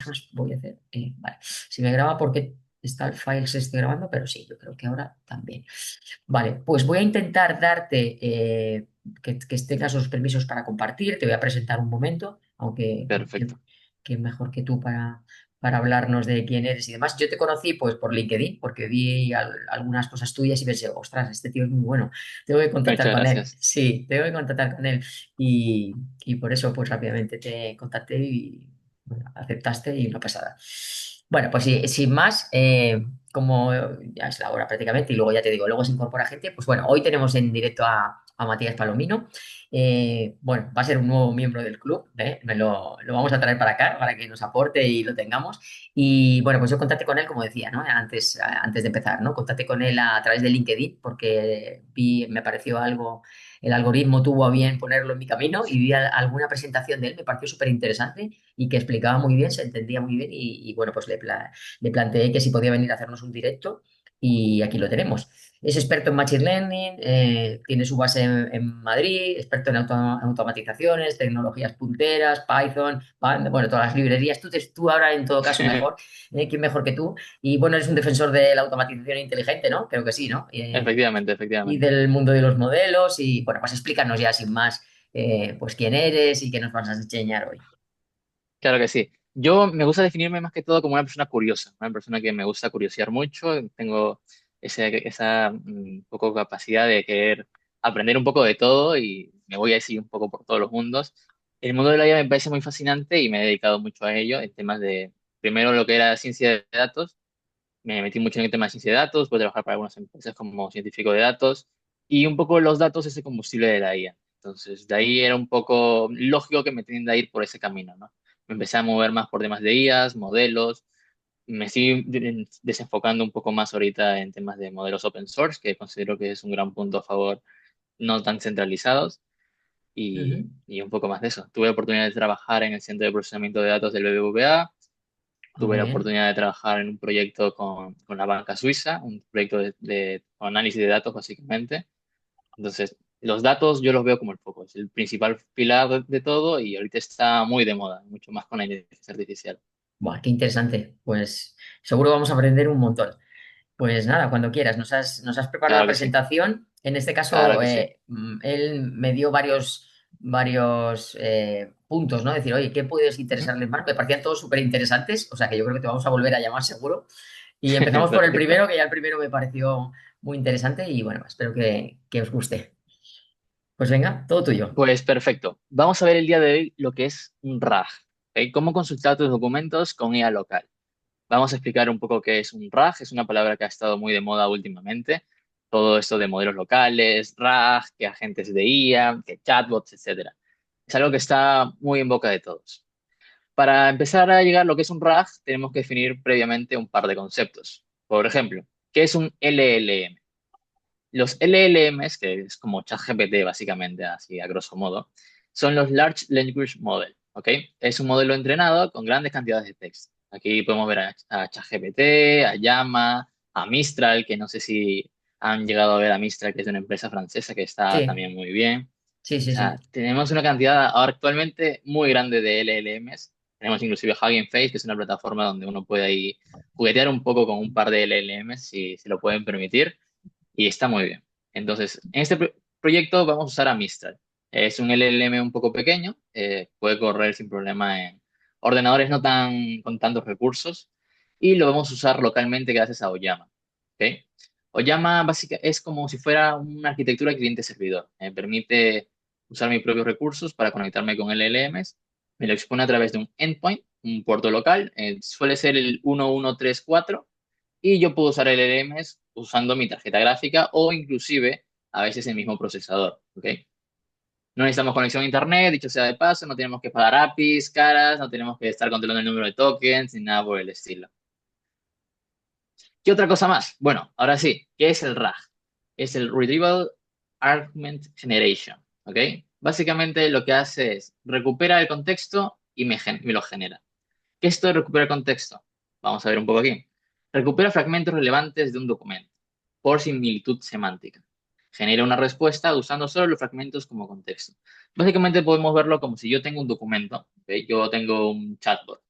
más voy a hacer? Vale, si me graba porque está el file se esté grabando, pero sí, yo creo que ahora también. Vale, pues voy a intentar darte que tengas los permisos para compartir. Te voy a presentar un momento, aunque bueno, Perfecto. que mejor que tú para hablarnos de quién eres y demás. Yo te conocí pues por LinkedIn, porque vi algunas cosas tuyas y pensé, ostras, este tío es muy bueno, tengo que contactar Muchas con él. gracias. Sí, tengo que contactar con él. Y, y por eso pues rápidamente te contacté y bueno, aceptaste y una pasada. Bueno, pues sí, sin más, como ya es la hora prácticamente, y luego ya te digo, luego se incorpora gente, pues bueno, hoy tenemos en directo a Matías Palomino. Bueno, va a ser un nuevo miembro del club, ¿eh? Lo vamos a traer para acá para que nos aporte y lo tengamos. Y bueno, pues yo contacté con él, como decía, ¿no? Antes de empezar, ¿no? Contacté con él a través de LinkedIn porque me pareció algo, el algoritmo tuvo a bien ponerlo en mi camino y vi alguna presentación de él, me pareció súper interesante y que explicaba muy bien, se entendía muy bien y bueno, pues le planteé que si podía venir a hacernos un directo y aquí lo tenemos. Es experto en Machine Learning, tiene su base en Madrid, experto en automatizaciones, tecnologías punteras, Python, bueno, todas las librerías. Tú ahora en todo caso mejor, ¿quién mejor que tú? Y bueno, eres un defensor de la automatización inteligente, ¿no? Creo que sí, ¿no? Efectivamente, Y efectivamente. del mundo de los modelos y bueno, pues explícanos ya sin más, pues quién eres y qué nos vas a enseñar hoy. Claro que sí. Yo me gusta definirme más que todo como una persona curiosa, una persona que me gusta curiosear mucho, tengo esa poco capacidad de querer aprender un poco de todo y me voy así un poco por todos los mundos. El mundo de la IA me parece muy fascinante y me he dedicado mucho a ello en temas de, primero lo que era ciencia de datos, me metí mucho en el tema de ciencia de datos, puedo trabajar para algunas empresas como científico de datos y un poco los datos es el combustible de la IA. Entonces, de ahí era un poco lógico que me tienda a ir por ese camino, ¿no? Me empecé a mover más por temas de IAs, modelos, me estoy desenfocando un poco más ahorita en temas de modelos open source, que considero que es un gran punto a favor, no tan centralizados, Ujú. y un poco más de eso. Tuve la oportunidad de trabajar en el Centro de Procesamiento de Datos del BBVA, Ah, tuve muy la bien. oportunidad de trabajar en un proyecto con la banca suiza, un proyecto con análisis de datos básicamente. Entonces, los datos yo los veo como el foco, es el principal pilar de todo y ahorita está muy de moda, mucho más con la inteligencia artificial. Buah, qué interesante. Pues seguro vamos a aprender un montón. Pues nada, cuando quieras. Nos has preparado la Claro que sí, presentación. En este claro caso, que sí. él me dio varios puntos, ¿no? Decir, oye, ¿qué puedes Ujú. interesarles más? Me parecían todos súper interesantes, o sea que yo creo que te vamos a volver a llamar seguro. Y empezamos por el Perfecto. primero, que ya el primero me pareció muy interesante y bueno, espero que os guste. Pues venga, todo tuyo. Pues perfecto. Vamos a ver el día de hoy lo que es un RAG. ¿Ok? Cómo consultar tus documentos con IA local. Vamos a explicar un poco qué es un RAG. Es una palabra que ha estado muy de moda últimamente. Todo esto de modelos locales, RAG, que agentes de IA, que chatbots, etcétera. Es algo que está muy en boca de todos. Para empezar a llegar a lo que es un RAG, tenemos que definir previamente un par de conceptos. Por ejemplo, ¿qué es un LLM? Los LLMs, que es como ChatGPT básicamente, así a grosso modo, son los Large Language Model, ¿ok? Es un modelo entrenado con grandes cantidades de texto. Aquí podemos ver a ChatGPT, a Llama, a Mistral, que no sé si han llegado a ver a Mistral, que es de una empresa francesa que está Sí, también muy bien. sí, O sí, sea, sí. tenemos una cantidad ahora actualmente muy grande de LLMs. Tenemos inclusive Hugging Face, que es una plataforma donde uno puede ahí juguetear un poco con un par de LLMs, si se lo pueden permitir y está muy bien. Entonces, en este proyecto vamos a usar a Mistral. Es un LLM un poco pequeño, puede correr sin problema en ordenadores no tan con tantos recursos y lo vamos a usar localmente gracias a Oyama. ¿Ok? Oyama básica es como si fuera una arquitectura cliente-servidor. Me permite usar mis propios recursos para conectarme con LLMs. Me lo expone a través de un endpoint, un puerto local. Suele ser el 1134 y yo puedo usar LLMs usando mi tarjeta gráfica o inclusive a veces el mismo procesador, ¿ok? No necesitamos conexión a internet, dicho sea de paso, no tenemos que pagar APIs caras, no tenemos que estar controlando el número de tokens ni nada por el estilo. ¿Qué otra cosa más? Bueno, ahora sí, ¿qué es el RAG? Es el Retrieval Augment Generation, ¿ok? Básicamente lo que hace es recupera el contexto y me lo genera. ¿Qué es esto de recuperar contexto? Vamos a ver un poco aquí. Recupera fragmentos relevantes de un documento por similitud semántica. Genera una respuesta usando solo los fragmentos como contexto. Básicamente podemos verlo como si yo tengo un documento, ¿ok? Yo tengo un chatbot.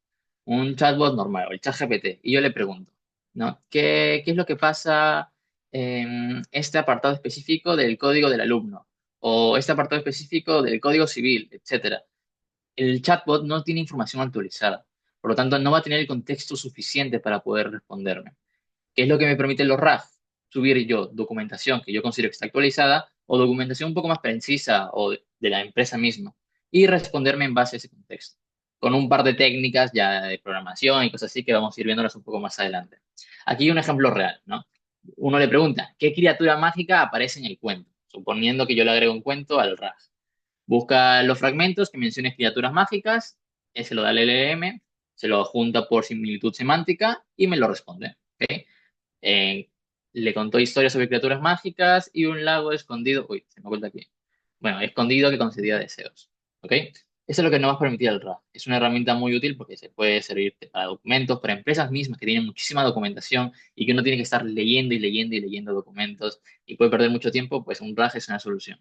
un chatbot normal o el chat GPT y yo le pregunto, ¿no? ¿Qué es lo que pasa en este apartado específico del código del alumno o este apartado específico del código civil, etcétera? El chatbot no tiene información actualizada, por lo tanto no va a tener el contexto suficiente para poder responderme. ¿Qué es lo que me permiten los RAG? Subir yo documentación que yo considero que está actualizada o documentación un poco más precisa o de la empresa misma y responderme en base a ese contexto, con un par de técnicas ya de programación y cosas así que vamos a ir viéndolas un poco más adelante. Aquí hay un ejemplo real, ¿no? Uno le pregunta, ¿qué criatura mágica aparece en el cuento? Suponiendo que yo le agrego un cuento al RAG. Busca los fragmentos que mencionen criaturas mágicas, ese lo da al LLM, se lo junta por similitud semántica y me lo responde. ¿Ok? Eh, Le contó historias sobre criaturas mágicas y un lago escondido. Uy, se me oculta aquí. Bueno, escondido que concedía deseos. ¿Ok? Eso es lo que nos va a permitir el RAG. Es una herramienta muy útil porque se puede servir para documentos, para empresas mismas que tienen muchísima documentación y que uno tiene que estar leyendo y leyendo y leyendo documentos y puede perder mucho tiempo, pues un RAG es una solución.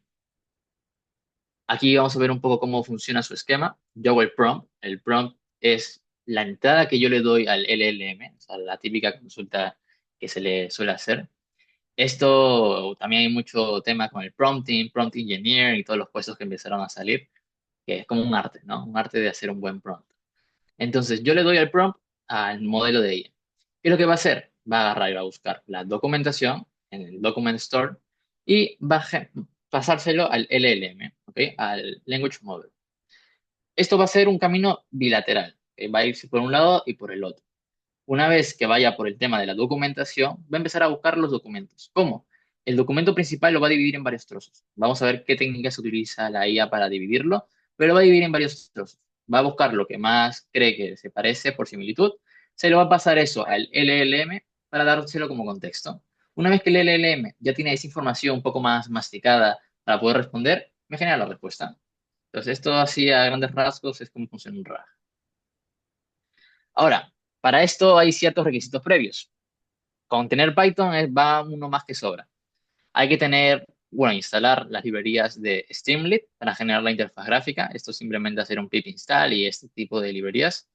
Aquí vamos a ver un poco cómo funciona su esquema. Yo hago el prompt. El prompt es la entrada que yo le doy al LLM, o sea, la típica consulta que se le suele hacer. Esto también hay mucho tema con el prompting, prompt engineer y todos los puestos que empezaron a salir, que es como un arte, ¿no? Un arte de hacer un buen prompt. Entonces, yo le doy el prompt al modelo de IA. ¿Qué es lo que va a hacer? Va a agarrar y va a buscar la documentación en el Document Store y va a pasárselo al LLM, ¿ok? Al Language Model. Esto va a ser un camino bilateral, que va a irse por un lado y por el otro. Una vez que vaya por el tema de la documentación, va a empezar a buscar los documentos. ¿Cómo? El documento principal lo va a dividir en varios trozos. Vamos a ver qué técnicas utiliza la IA para dividirlo, pero lo va a dividir en varios trozos. Va a buscar lo que más cree que se parece por similitud, se lo va a pasar eso al LLM para dárselo como contexto. Una vez que el LLM ya tiene esa información un poco más masticada para poder responder, me genera la respuesta. Entonces, esto así a grandes rasgos es como funciona un RAG. Ahora, para esto hay ciertos requisitos previos. Con tener Python va uno más que sobra. Hay que tener, bueno, instalar las librerías de Streamlit para generar la interfaz gráfica. Esto simplemente hacer un pip install y este tipo de librerías.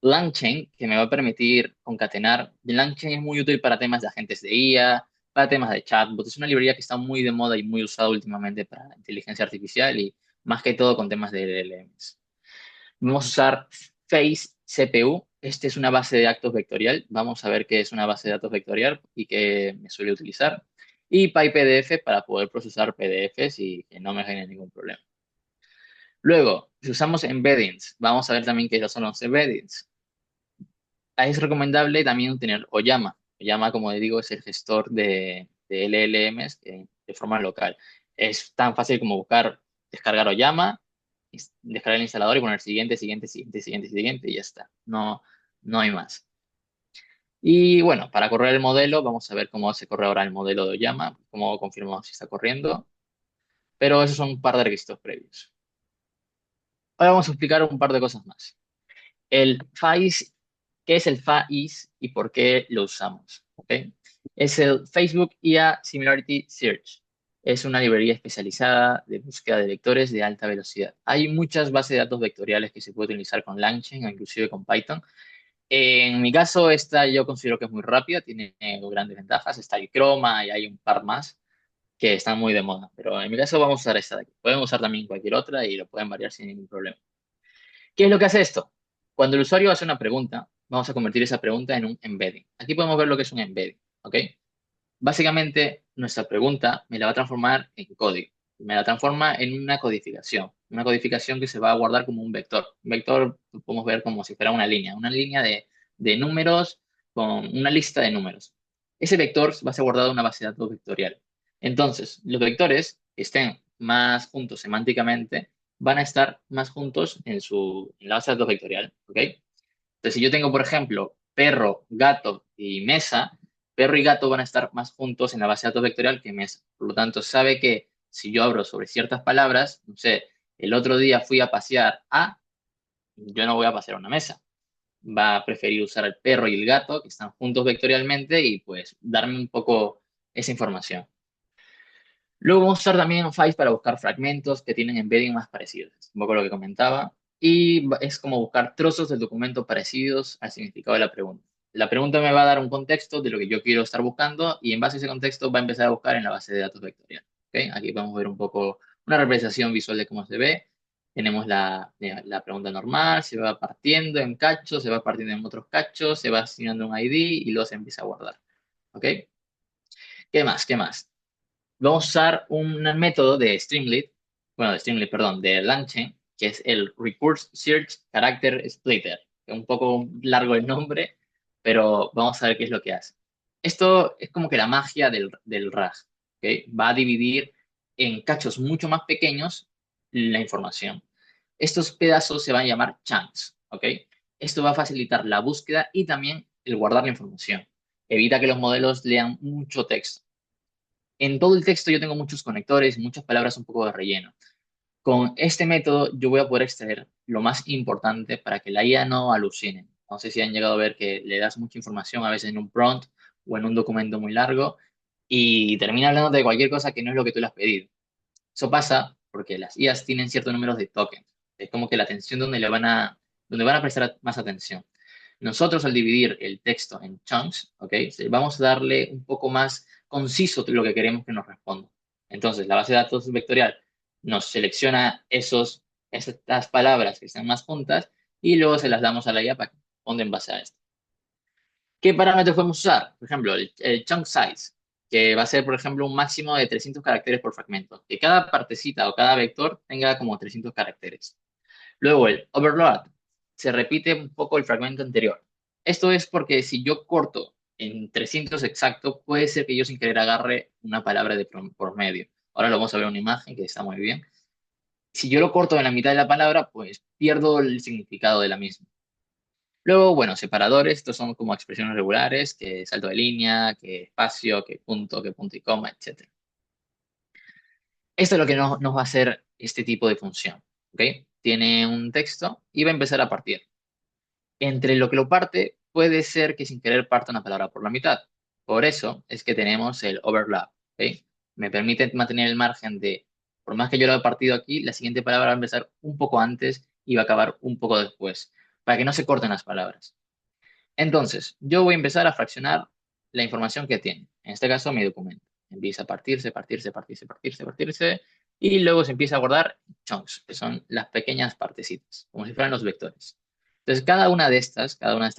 LangChain, que me va a permitir concatenar. LangChain es muy útil para temas de agentes de IA, para temas de chatbot. Es una librería que está muy de moda y muy usada últimamente para inteligencia artificial y más que todo con temas de LLMs. Vamos a usar Face CPU. Este es una base de datos vectorial. Vamos a ver qué es una base de datos vectorial y qué me suele utilizar. Y PyPDF para poder procesar PDFs y que no me genere ningún problema. Luego, si usamos embeddings, vamos a ver también qué son los embeddings. Ahí es recomendable también tener Oyama. Oyama, como digo, es el gestor de LLMs de forma local. Es tan fácil como buscar, descargar Oyama, descargar el instalador y poner siguiente, siguiente, siguiente, siguiente, siguiente y ya está. No, no hay más. Y bueno, para correr el modelo, vamos a ver cómo se corre ahora el modelo de Oyama, cómo confirmamos si está corriendo, pero esos son un par de requisitos previos. Ahora vamos a explicar un par de cosas más. El FAIS, ¿qué es el FAIS y por qué lo usamos? ¿Ok? Es el Facebook IA Similarity Search. Es una librería especializada de búsqueda de vectores de alta velocidad. Hay muchas bases de datos vectoriales que se puede utilizar con LangChain o inclusive con Python. En mi caso, esta yo considero que es muy rápida, tiene grandes ventajas. Está el Chroma y hay un par más que están muy de moda. Pero en mi caso vamos a usar esta de aquí. Pueden usar también cualquier otra y lo pueden variar sin ningún problema. ¿Qué es lo que hace esto? Cuando el usuario hace una pregunta, vamos a convertir esa pregunta en un embedding. Aquí podemos ver lo que es un embedding, ¿ok? Básicamente, nuestra pregunta me la va a transformar en código. Me la transforma en una codificación que se va a guardar como un vector. Un vector lo podemos ver como si fuera una línea de números con una lista de números. Ese vector va a ser guardado en una base de datos vectorial. Entonces, los vectores que estén más juntos semánticamente van a estar más juntos en la base de datos vectorial, ¿ok? Entonces, si yo tengo, por ejemplo, perro, gato y mesa, perro y gato van a estar más juntos en la base de datos vectorial que mesa. Por lo tanto, sabe que si yo abro sobre ciertas palabras, no sé, el otro día fui a pasear a, yo no voy a pasear a una mesa. Va a preferir usar el perro y el gato, que están juntos vectorialmente, y pues darme un poco esa información. Luego vamos a usar también Five para buscar fragmentos que tienen embedding más parecidos. Un poco lo que comentaba. y es como buscar trozos del documento parecidos al significado de la pregunta. La pregunta me va a dar un contexto de lo que yo quiero estar buscando y en base a ese contexto va a empezar a buscar en la base de datos vectorial. ¿Ok? Aquí vamos a ver un poco una representación visual de cómo se ve. Tenemos la pregunta normal, se va partiendo en cachos, se va partiendo en otros cachos, se va asignando un ID y luego se empieza a guardar. ¿Ok? ¿Qué más? ¿Qué más? Vamos a usar un método de Streamlit, bueno, de Streamlit, perdón, de LangChain, que es el Recurse Search Character Splitter. Es un poco largo el nombre, pero vamos a ver qué es lo que hace. Esto es como que la magia del RAG, ¿ok? Va a dividir en cachos mucho más pequeños la información. Estos pedazos se van a llamar chunks, ¿ok? Esto va a facilitar la búsqueda y también el guardar la información. Evita que los modelos lean mucho texto. En todo el texto yo tengo muchos conectores, muchas palabras un poco de relleno. Con este método yo voy a poder extraer lo más importante para que la IA no alucine. No sé si han llegado a ver que le das mucha información a veces en un prompt o en un documento muy largo y termina hablando de cualquier cosa que no es lo que tú le has pedido. Eso pasa porque las IAs tienen ciertos números de tokens. Es como que la atención donde van a prestar más atención. Nosotros al dividir el texto en chunks, ¿ok? Vamos a darle un poco más conciso lo que queremos que nos responda. Entonces, la base de datos vectorial nos selecciona estas palabras que están más juntas y luego se las damos a la IA para que responda en base a esto. ¿Qué parámetros podemos usar? Por ejemplo, el chunk size, que va a ser, por ejemplo, un máximo de 300 caracteres por fragmento. Que cada partecita o cada vector tenga como 300 caracteres. Luego el overload, se repite un poco el fragmento anterior. Esto es porque si yo corto en 300 exacto, puede ser que yo sin querer agarre una palabra por medio. Ahora lo vamos a ver en una imagen que está muy bien. Si yo lo corto en la mitad de la palabra, pues pierdo el significado de la misma. Luego, bueno, separadores, estos son como expresiones regulares, que salto de línea, que espacio, que punto y coma, etcétera. Esto es lo que nos va a hacer este tipo de función, ¿ok? Tiene un texto y va a empezar a partir. Entre lo que lo parte, puede ser que sin querer parta una palabra por la mitad. Por eso es que tenemos el overlap, ¿ok? Me permite mantener el margen de, por más que yo lo haya partido aquí, la siguiente palabra va a empezar un poco antes y va a acabar un poco después, para que no se corten las palabras. Entonces, yo voy a empezar a fraccionar la información que tiene. En este caso, mi documento. Empieza a partirse, partirse, partirse, partirse, partirse, y luego se empieza a guardar chunks, que son las pequeñas partecitas, como si fueran los vectores. Entonces, cada una de estas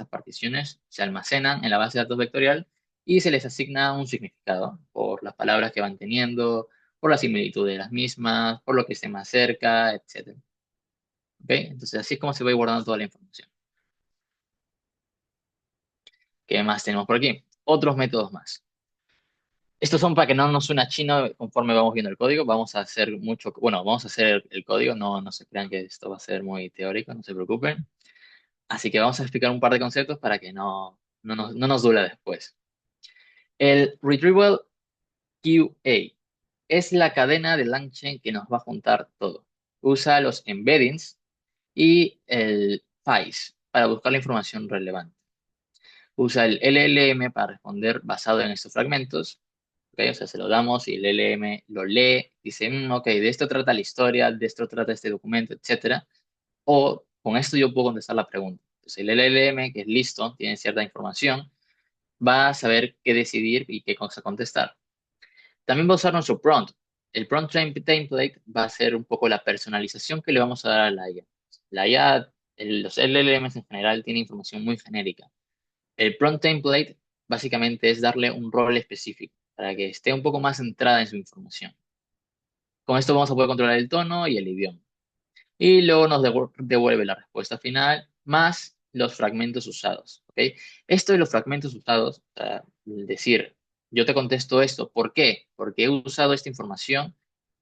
particiones se almacenan en la base de datos vectorial y se les asigna un significado por las palabras que van teniendo, por la similitud de las mismas, por lo que esté más cerca, etc. ¿Ok? Entonces, así es como se va a ir guardando toda la información. ¿Qué más tenemos por aquí? Otros métodos más. Estos son para que no nos suena chino conforme vamos viendo el código. Vamos a hacer mucho, bueno, vamos a hacer el código, no se crean que esto va a ser muy teórico, no se preocupen. Así que vamos a explicar un par de conceptos para que no nos duela después. El Retrieval QA es la cadena de LangChain que nos va a juntar todo. Usa los embeddings y el FAIS para buscar la información relevante. Usa el LLM para responder basado en estos fragmentos. ¿Ok? O sea, se lo damos y el LLM lo lee, dice, ok, de esto trata la historia, de esto trata este documento, etcétera. O con esto yo puedo contestar la pregunta. Entonces, el LLM, que es listo, tiene cierta información, va a saber qué decidir y qué cosa contestar. También va a usar nuestro prompt. El prompt template va a ser un poco la personalización que le vamos a dar a la IA. La IA, los LLMs en general tienen información muy genérica. El prompt template básicamente es darle un rol específico para que esté un poco más centrada en su información. Con esto vamos a poder controlar el tono y el idioma. Y luego nos devuelve la respuesta final más los fragmentos usados. ¿Ok? Esto de los fragmentos usados, o sea, decir, yo te contesto esto, ¿por qué? Porque he usado esta información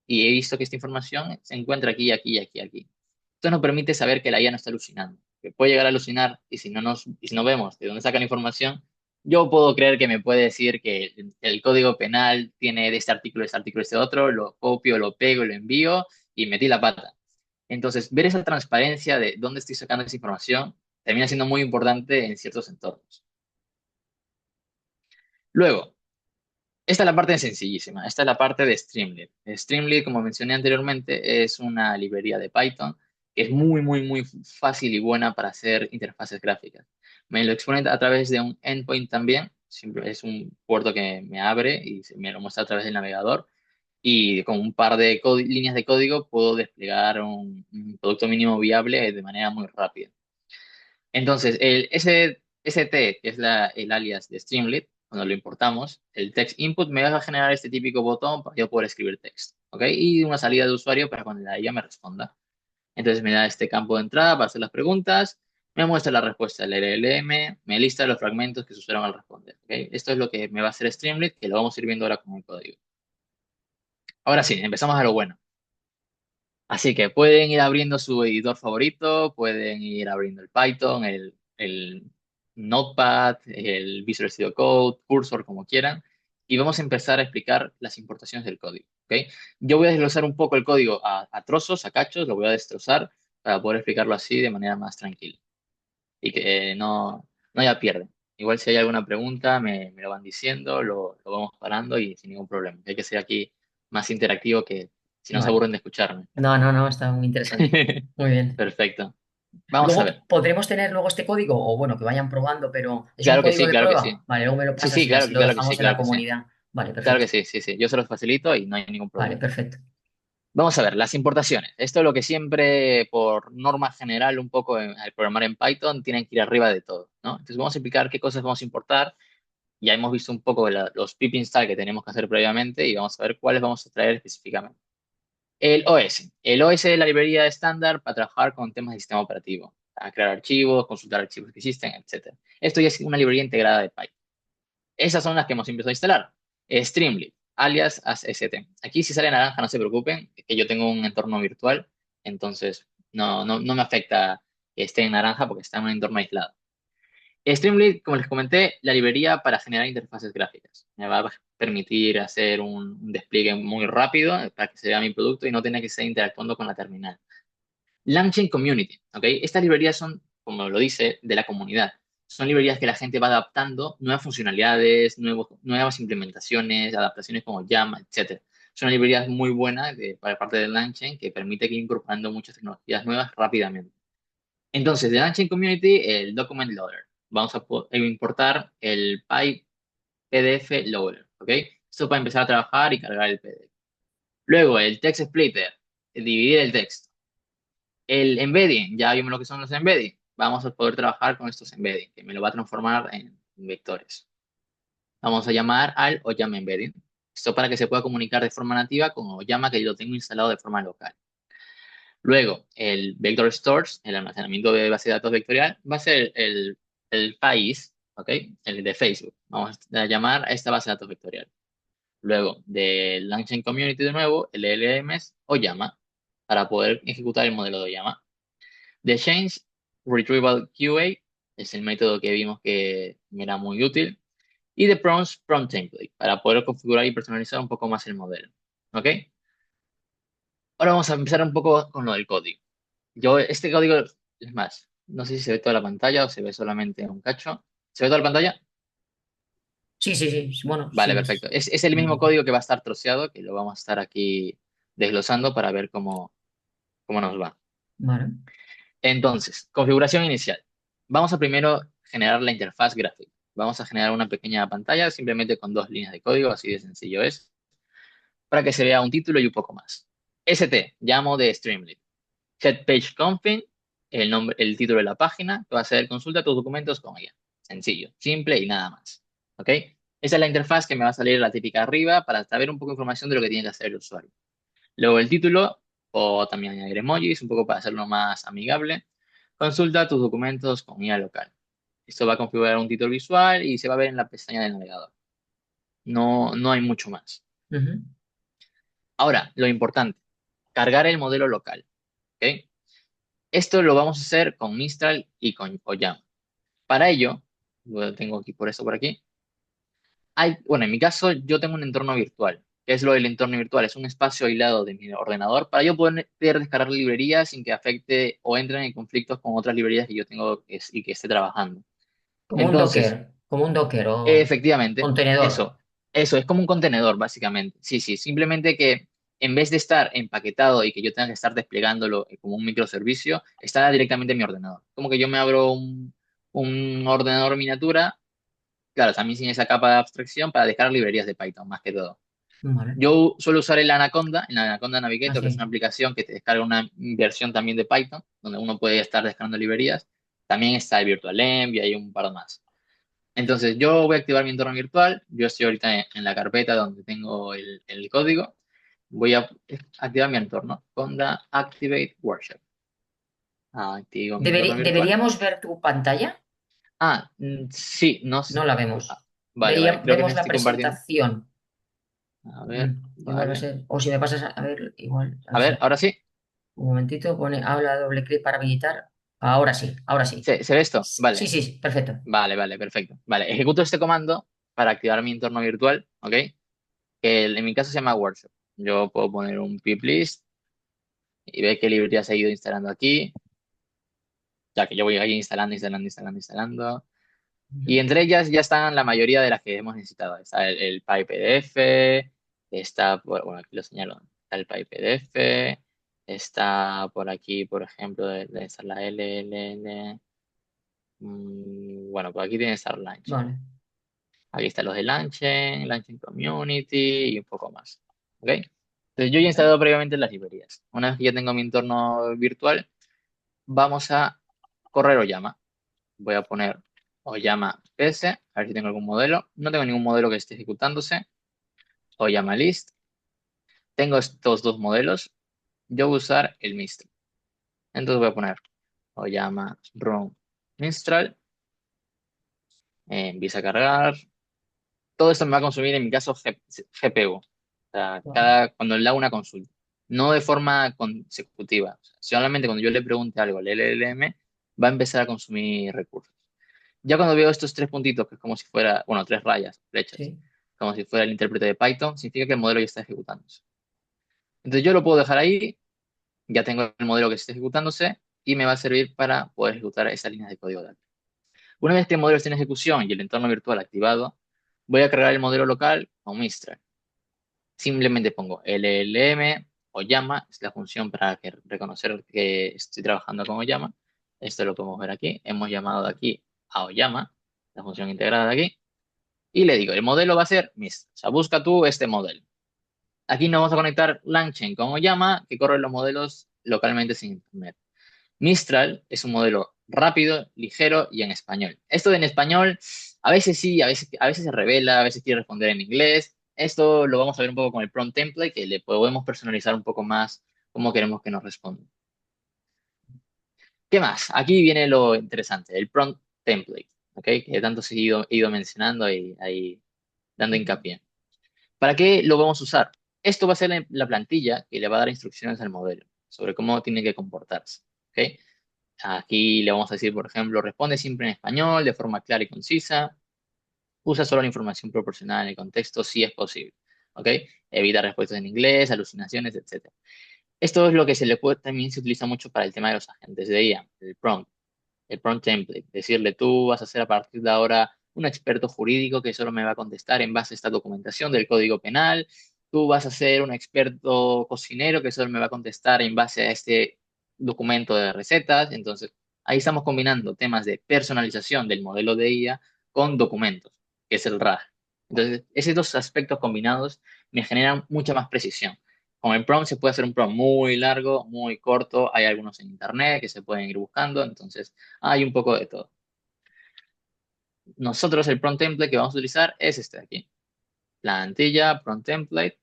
y he visto que esta información se encuentra aquí, aquí, aquí, aquí. Esto nos permite saber que la IA no está alucinando, que puede llegar a alucinar y si no vemos de dónde saca la información, yo puedo creer que me puede decir que el código penal tiene de este artículo, este otro, lo copio, lo pego, lo envío y metí la pata. Entonces, ver esa transparencia de dónde estoy sacando esa información termina siendo muy importante en ciertos entornos. Luego, esta es la parte sencillísima. Esta es la parte de Streamlit. Streamlit, como mencioné anteriormente, es una librería de Python que es muy, muy, muy fácil y buena para hacer interfaces gráficas. Me lo expone a través de un endpoint también, siempre es un puerto que me abre y me lo muestra a través del navegador y con un par de líneas de código puedo desplegar un producto mínimo viable de manera muy rápida. Entonces, ST, que es el alias de Streamlit, cuando lo importamos, el text input me deja generar este típico botón para yo poder escribir texto, ¿ok? Y una salida de usuario para cuando la IA me responda. Entonces me da este campo de entrada para hacer las preguntas, me muestra la respuesta del LLM, me lista los fragmentos que se usaron al responder, ¿ok? Esto es lo que me va a hacer Streamlit, que lo vamos a ir viendo ahora con el código. Ahora sí, empezamos a lo bueno. Así que pueden ir abriendo su editor favorito, pueden ir abriendo el Python, el Notepad, el Visual Studio Code, Cursor, como quieran, y vamos a empezar a explicar las importaciones del código. ¿Ok? Yo voy a desglosar un poco el código a trozos, a cachos, lo voy a destrozar para poder explicarlo así de manera más tranquila y que no haya pierde. Igual si hay alguna pregunta, me lo van diciendo, lo vamos parando y sin ningún problema. Hay que ser aquí más interactivo que si no se Vale. aburren de escucharme. No, no, no, está muy interesante. Muy bien. Perfecto. Vamos a ver. Luego, ¿podremos tener luego este código? O bueno, que vayan probando, pero ¿es un Claro que código sí, de claro que prueba? sí. Vale, luego me lo Sí, pasas sí, y así lo claro que sí, dejamos en la claro que sí. comunidad. Vale, Claro que perfecto. sí, sí, sí. Yo se los facilito y no hay ningún Vale, problema. perfecto. Vamos a ver, las importaciones. Esto es lo que siempre, por norma general, un poco al programar en Python, tienen que ir arriba de todo, ¿no? Entonces vamos a explicar qué cosas vamos a importar. Ya hemos visto un poco los pip install que tenemos que hacer previamente y vamos a ver cuáles vamos a traer específicamente. El OS. El OS es la librería estándar para trabajar con temas de sistema operativo, para crear archivos, consultar archivos que existen, etcétera. Esto ya es una librería integrada de Python. Esas son las que hemos empezado a instalar. Streamlit, alias AST. Aquí si sale naranja, no se preocupen, es que yo tengo un entorno virtual, entonces no me afecta que esté en naranja porque está en un entorno aislado. Streamlit, como les comenté, la librería para generar interfaces gráficas. Me va a permitir hacer un despliegue muy rápido para que se vea mi producto y no tenga que estar interactuando con la terminal. LangChain Community, ¿ok? Estas librerías son, como lo dice, de la comunidad. Son librerías que la gente va adaptando nuevas funcionalidades, nuevas implementaciones, adaptaciones como Llama, etcétera. Son librerías muy buenas para parte de LangChain que permite que ir incorporando muchas tecnologías nuevas rápidamente. Entonces, de LangChain Community, el Document Loader. Vamos a importar el PDF Loader, ¿ok? Esto para empezar a trabajar y cargar el PDF. Luego, el Text Splitter, dividir el texto. El embedding, ya vimos lo que son los embedding. Vamos a poder trabajar con estos embedding, que me lo va a transformar en vectores. Vamos a llamar al Oyama Embedding. Esto para que se pueda comunicar de forma nativa con Oyama, que yo lo tengo instalado de forma local. Luego, el Vector Stores, el almacenamiento de base de datos vectorial, va a ser el país, ¿ok? El de Facebook. Vamos a llamar a esta base de datos vectorial. Luego, del Launching Community de nuevo, el LLMs Oyama, para poder ejecutar el modelo de Oyama. The Change Retrieval QA es el método que vimos que era muy útil. Y The Prompts Prompt Template para poder configurar y personalizar un poco más el modelo. ¿Ok? Ahora vamos a empezar un poco con lo del código. Este código, es más, no sé si se ve toda la pantalla o se ve solamente un cacho. ¿Se ve toda la pantalla? Sí, sí, sí. Bueno, Vale, sí. perfecto. Es el mismo código que va a estar troceado, que lo vamos a estar aquí desglosando para ver cómo nos va. Vale. Entonces, configuración inicial. Vamos a primero generar la interfaz gráfica. Vamos a generar una pequeña pantalla simplemente con dos líneas de código, así de sencillo es, para que se vea un título y un poco más. Llamo de Streamlit. Set page config, el nombre, el título de la página, que va a ser consulta tus documentos con ella. Sencillo, simple y nada más. ¿Ok? Esa es la interfaz que me va a salir la típica arriba para saber un poco de información de lo que tiene que hacer el usuario. Luego el título, o también añadir emojis, un poco para hacerlo más amigable. Consulta tus documentos con IA local. Esto va a configurar un título visual y se va a ver en la pestaña del navegador. No hay mucho más. Ujú. Ahora, lo importante, cargar el modelo local. ¿Ok? Esto lo vamos a hacer con Mistral y con Oyama. Para ello, lo tengo aquí por eso por aquí. Bueno, en mi caso yo tengo un entorno virtual. ¿Qué es lo del entorno virtual? Es un espacio aislado de mi ordenador para yo poder descargar librerías sin que afecte o entren en conflictos con otras librerías que yo tengo y que esté trabajando. Entonces, Como un Docker o efectivamente, contenedor. eso es como un contenedor, básicamente. Sí, sí, simplemente que en vez de estar empaquetado y que yo tenga que estar desplegándolo como un microservicio, está directamente en mi ordenador. Como que yo me abro un ordenador miniatura, claro, también sin esa capa de abstracción para dejar librerías de Python, más que todo. Vale. Yo suelo usar el Anaconda Navigator, que es una Así. aplicación que te descarga una versión también de Python, donde uno puede estar descargando librerías. También está el VirtualEnv y hay un par más. Entonces, yo voy a activar mi entorno virtual. Yo estoy ahorita en la carpeta donde tengo el código. Voy a activar mi entorno. Conda Activate Workshop. Activo mi entorno virtual. ¿Deberíamos ver tu pantalla? Sí, no sé. No la vemos. Vale, vale. Creo que me Vemos la estoy compartiendo. presentación. A ver, Igual va a vale. ser. O si me pasas a ver, igual. A A ver si. ver, ahora sí. Un momentito, pone habla doble clic para habilitar. Ahora sí, ahora sí. ¿Se ve esto? Sí, Vale. sí, sí, perfecto. Vale, vale, perfecto. Vale, ejecuto este comando para activar mi entorno virtual, ¿ok? Que en mi caso se llama Workshop. Yo puedo poner un pip list y ve qué librería se ha ido instalando aquí, ya que yo voy ahí instalando, instalando, instalando, instalando. Y Ujú. entre ellas ya están la mayoría de las que hemos necesitado. Está el PyPDF, está, bueno, aquí lo señalo, está el PyPDF, está por aquí, por ejemplo, debe estar la LLL. Bueno, por aquí tiene que estar Launch. Vale. Aquí están los de Launching Community y un poco más. ¿Ok? Entonces yo ya he Vale. instalado previamente las librerías. Una vez que ya tengo mi entorno virtual, vamos a correr Oyama. Voy a poner Oyama PS, a ver si tengo algún modelo. No tengo ningún modelo que esté ejecutándose. Oyama List. Tengo estos dos modelos. Yo voy a usar el Mistral. Entonces voy a poner Oyama Run Mistral. Empieza a cargar. Todo esto me va a consumir, en mi caso, GPU. O sea, Vale. cuando le hago una consulta. No de forma consecutiva. O sea, solamente cuando yo le pregunte algo al LLM, va a empezar a consumir recursos. Ya cuando veo estos tres puntitos, que es como si fuera, bueno, tres rayas, flechas, Sí. como si fuera el intérprete de Python, significa que el modelo ya está ejecutándose. Entonces yo lo puedo dejar ahí, ya tengo el modelo que está ejecutándose y me va a servir para poder ejecutar esas líneas de código de alto. Una vez que el modelo esté en ejecución y el entorno virtual activado, voy a cargar el modelo local con Mistral. Simplemente pongo LLM o llama, es la función para reconocer que estoy trabajando con Oyama. Esto lo podemos ver aquí. Hemos llamado de aquí a Oyama, la función integrada de aquí. Y le digo, el modelo va a ser Mist. O sea, busca tú este modelo. Aquí nos vamos a conectar LangChain con Oyama, que corre los modelos localmente sin internet. Mistral es un modelo rápido, ligero y en español. Esto de en español, a veces sí, a veces se revela, a veces quiere responder en inglés. Esto lo vamos a ver un poco con el prompt template, que le podemos personalizar un poco más cómo queremos que nos responda. ¿Qué más? Aquí viene lo interesante, el prompt template, ¿ok? Que tanto he ido mencionando y ahí dando Ujú. hincapié. ¿Para qué lo vamos a usar? Esto va a ser la plantilla que le va a dar instrucciones al modelo sobre cómo tiene que comportarse, ¿ok? Aquí le vamos a decir, por ejemplo, responde siempre en español, de forma clara y concisa. Usa solo la información proporcional en el contexto si es posible. ¿Ok? Evita respuestas en inglés, alucinaciones, etc. Esto es lo que también se utiliza mucho para el tema de los agentes de IA, el prompt template. Decirle, tú vas a ser a partir de ahora un experto jurídico que solo me va a contestar en base a esta documentación del Código Penal. Tú vas a ser un experto cocinero que solo me va a contestar en base a este documento de recetas. Entonces, ahí estamos combinando temas de personalización del modelo de IA con documentos, que es el RAG. Entonces, esos dos aspectos combinados me generan mucha más precisión. Con el prompt se puede hacer un prompt muy largo, muy corto. Hay algunos en internet que se pueden ir buscando. Entonces, hay un poco de todo. Nosotros el prompt template que vamos a utilizar es este de aquí. Plantilla, prompt template,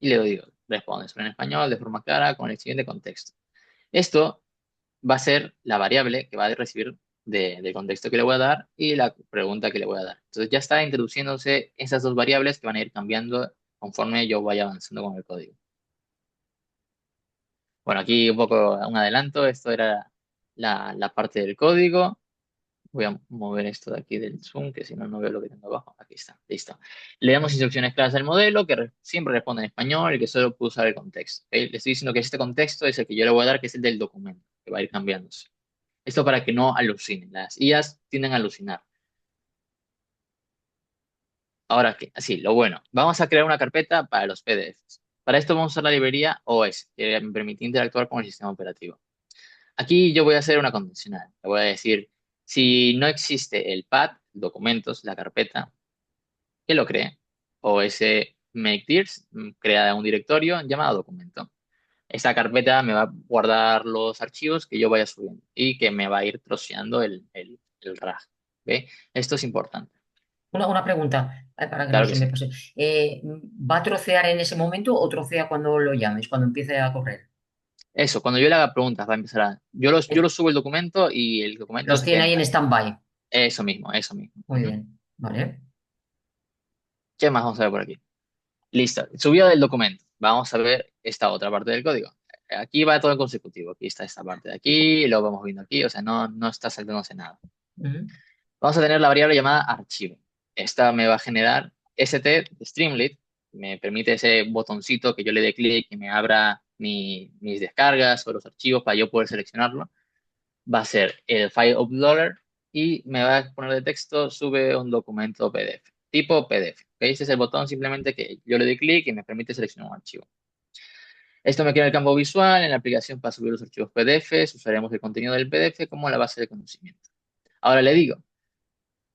y le digo, responde solo en español de forma clara con el siguiente contexto. Esto va a ser la variable que va a recibir del contexto que le voy a dar y la pregunta que le voy a dar. Entonces ya está introduciéndose esas dos variables que van a ir cambiando conforme yo vaya avanzando con el código. Bueno, aquí un poco un adelanto, esto era la parte del código. Voy a mover esto de aquí del zoom, que si no, no veo lo que tengo abajo. Aquí está, listo. Le damos instrucciones claras al modelo, que siempre responde en español y que solo puede usar el contexto. ¿Ok? Le estoy diciendo que este contexto es el que yo le voy a dar, que es el del documento, que va a ir cambiándose. Esto para que no alucinen. Las IAs tienden a alucinar. Ahora, sí, lo bueno. Vamos a crear una carpeta para los PDFs. Para esto vamos a usar la librería OS, que me permite interactuar con el sistema operativo. Aquí yo voy a hacer una condicional. Le voy a decir, si no existe el path, documentos, la carpeta, que lo cree, OS make dirs, crea un directorio llamado documento. Esta carpeta me va a guardar los archivos que yo vaya subiendo y que me va a ir troceando el RAG. ¿Ok? Esto es importante. Una pregunta, para que no Claro que se me sí. pase. ¿Va a trocear en ese momento o trocea cuando lo llames, cuando empiece a correr? Eso, cuando yo le haga preguntas, va a empezar a... Yo lo Es- subo el documento y el documento Los se queda tiene en ahí en calma. stand-by. Eso mismo, eso mismo. Muy Ujú. bien, ¿vale? ¿Qué más vamos a ver por aquí? Listo, subida del documento. Vamos a ver esta otra parte del código. Aquí va todo en consecutivo. Aquí está esta parte de aquí, lo vamos viendo aquí, o sea, no está saltándose nada. Ujú. Vamos a tener la variable llamada archivo. Esta me va a generar st Streamlit, me permite ese botoncito que yo le dé clic y me abra mis descargas o los archivos para yo poder seleccionarlo. Va a ser el file uploader y me va a poner de texto, sube un documento PDF, tipo PDF. ¿Ok? Ese es el botón simplemente que yo le doy clic y me permite seleccionar un archivo. Esto me queda el campo visual, en la aplicación para subir los archivos PDF, usaremos el contenido del PDF como la base de conocimiento. Ahora le digo,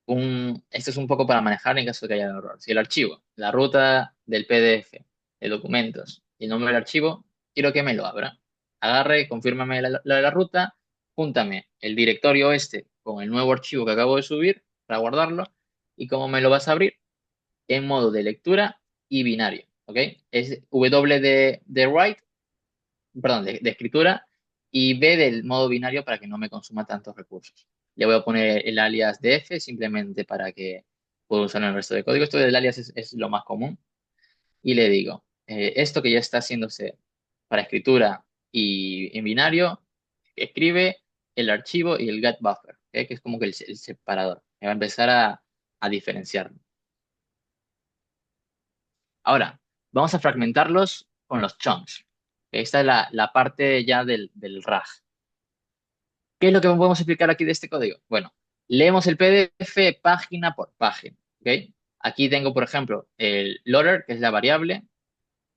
esto es un poco para manejar en caso de que haya error. Si el archivo, la ruta del PDF, de documentos y el nombre del archivo, quiero que me lo abra. Agarre, confírmame la ruta, júntame el directorio este con el nuevo archivo que acabo de subir para guardarlo y cómo me lo vas a abrir en modo de lectura y binario. ¿Ok? Es W de write, perdón, de escritura y B del modo binario para que no me consuma tantos recursos. Le voy a poner el alias de F simplemente para que pueda usarlo en el resto de código. Esto del alias es lo más común. Y le digo, esto que ya está haciéndose para escritura y en binario, escribe el archivo y el get buffer, ¿ok? Que es como que el separador. Me va a empezar a diferenciarlo. Ahora, vamos a fragmentarlos con los chunks. Esta es la parte ya del RAG. ¿Qué es lo que podemos explicar aquí de este código? Bueno, leemos el PDF página por página. ¿Ok? Aquí tengo, por ejemplo, el loader, que es la variable,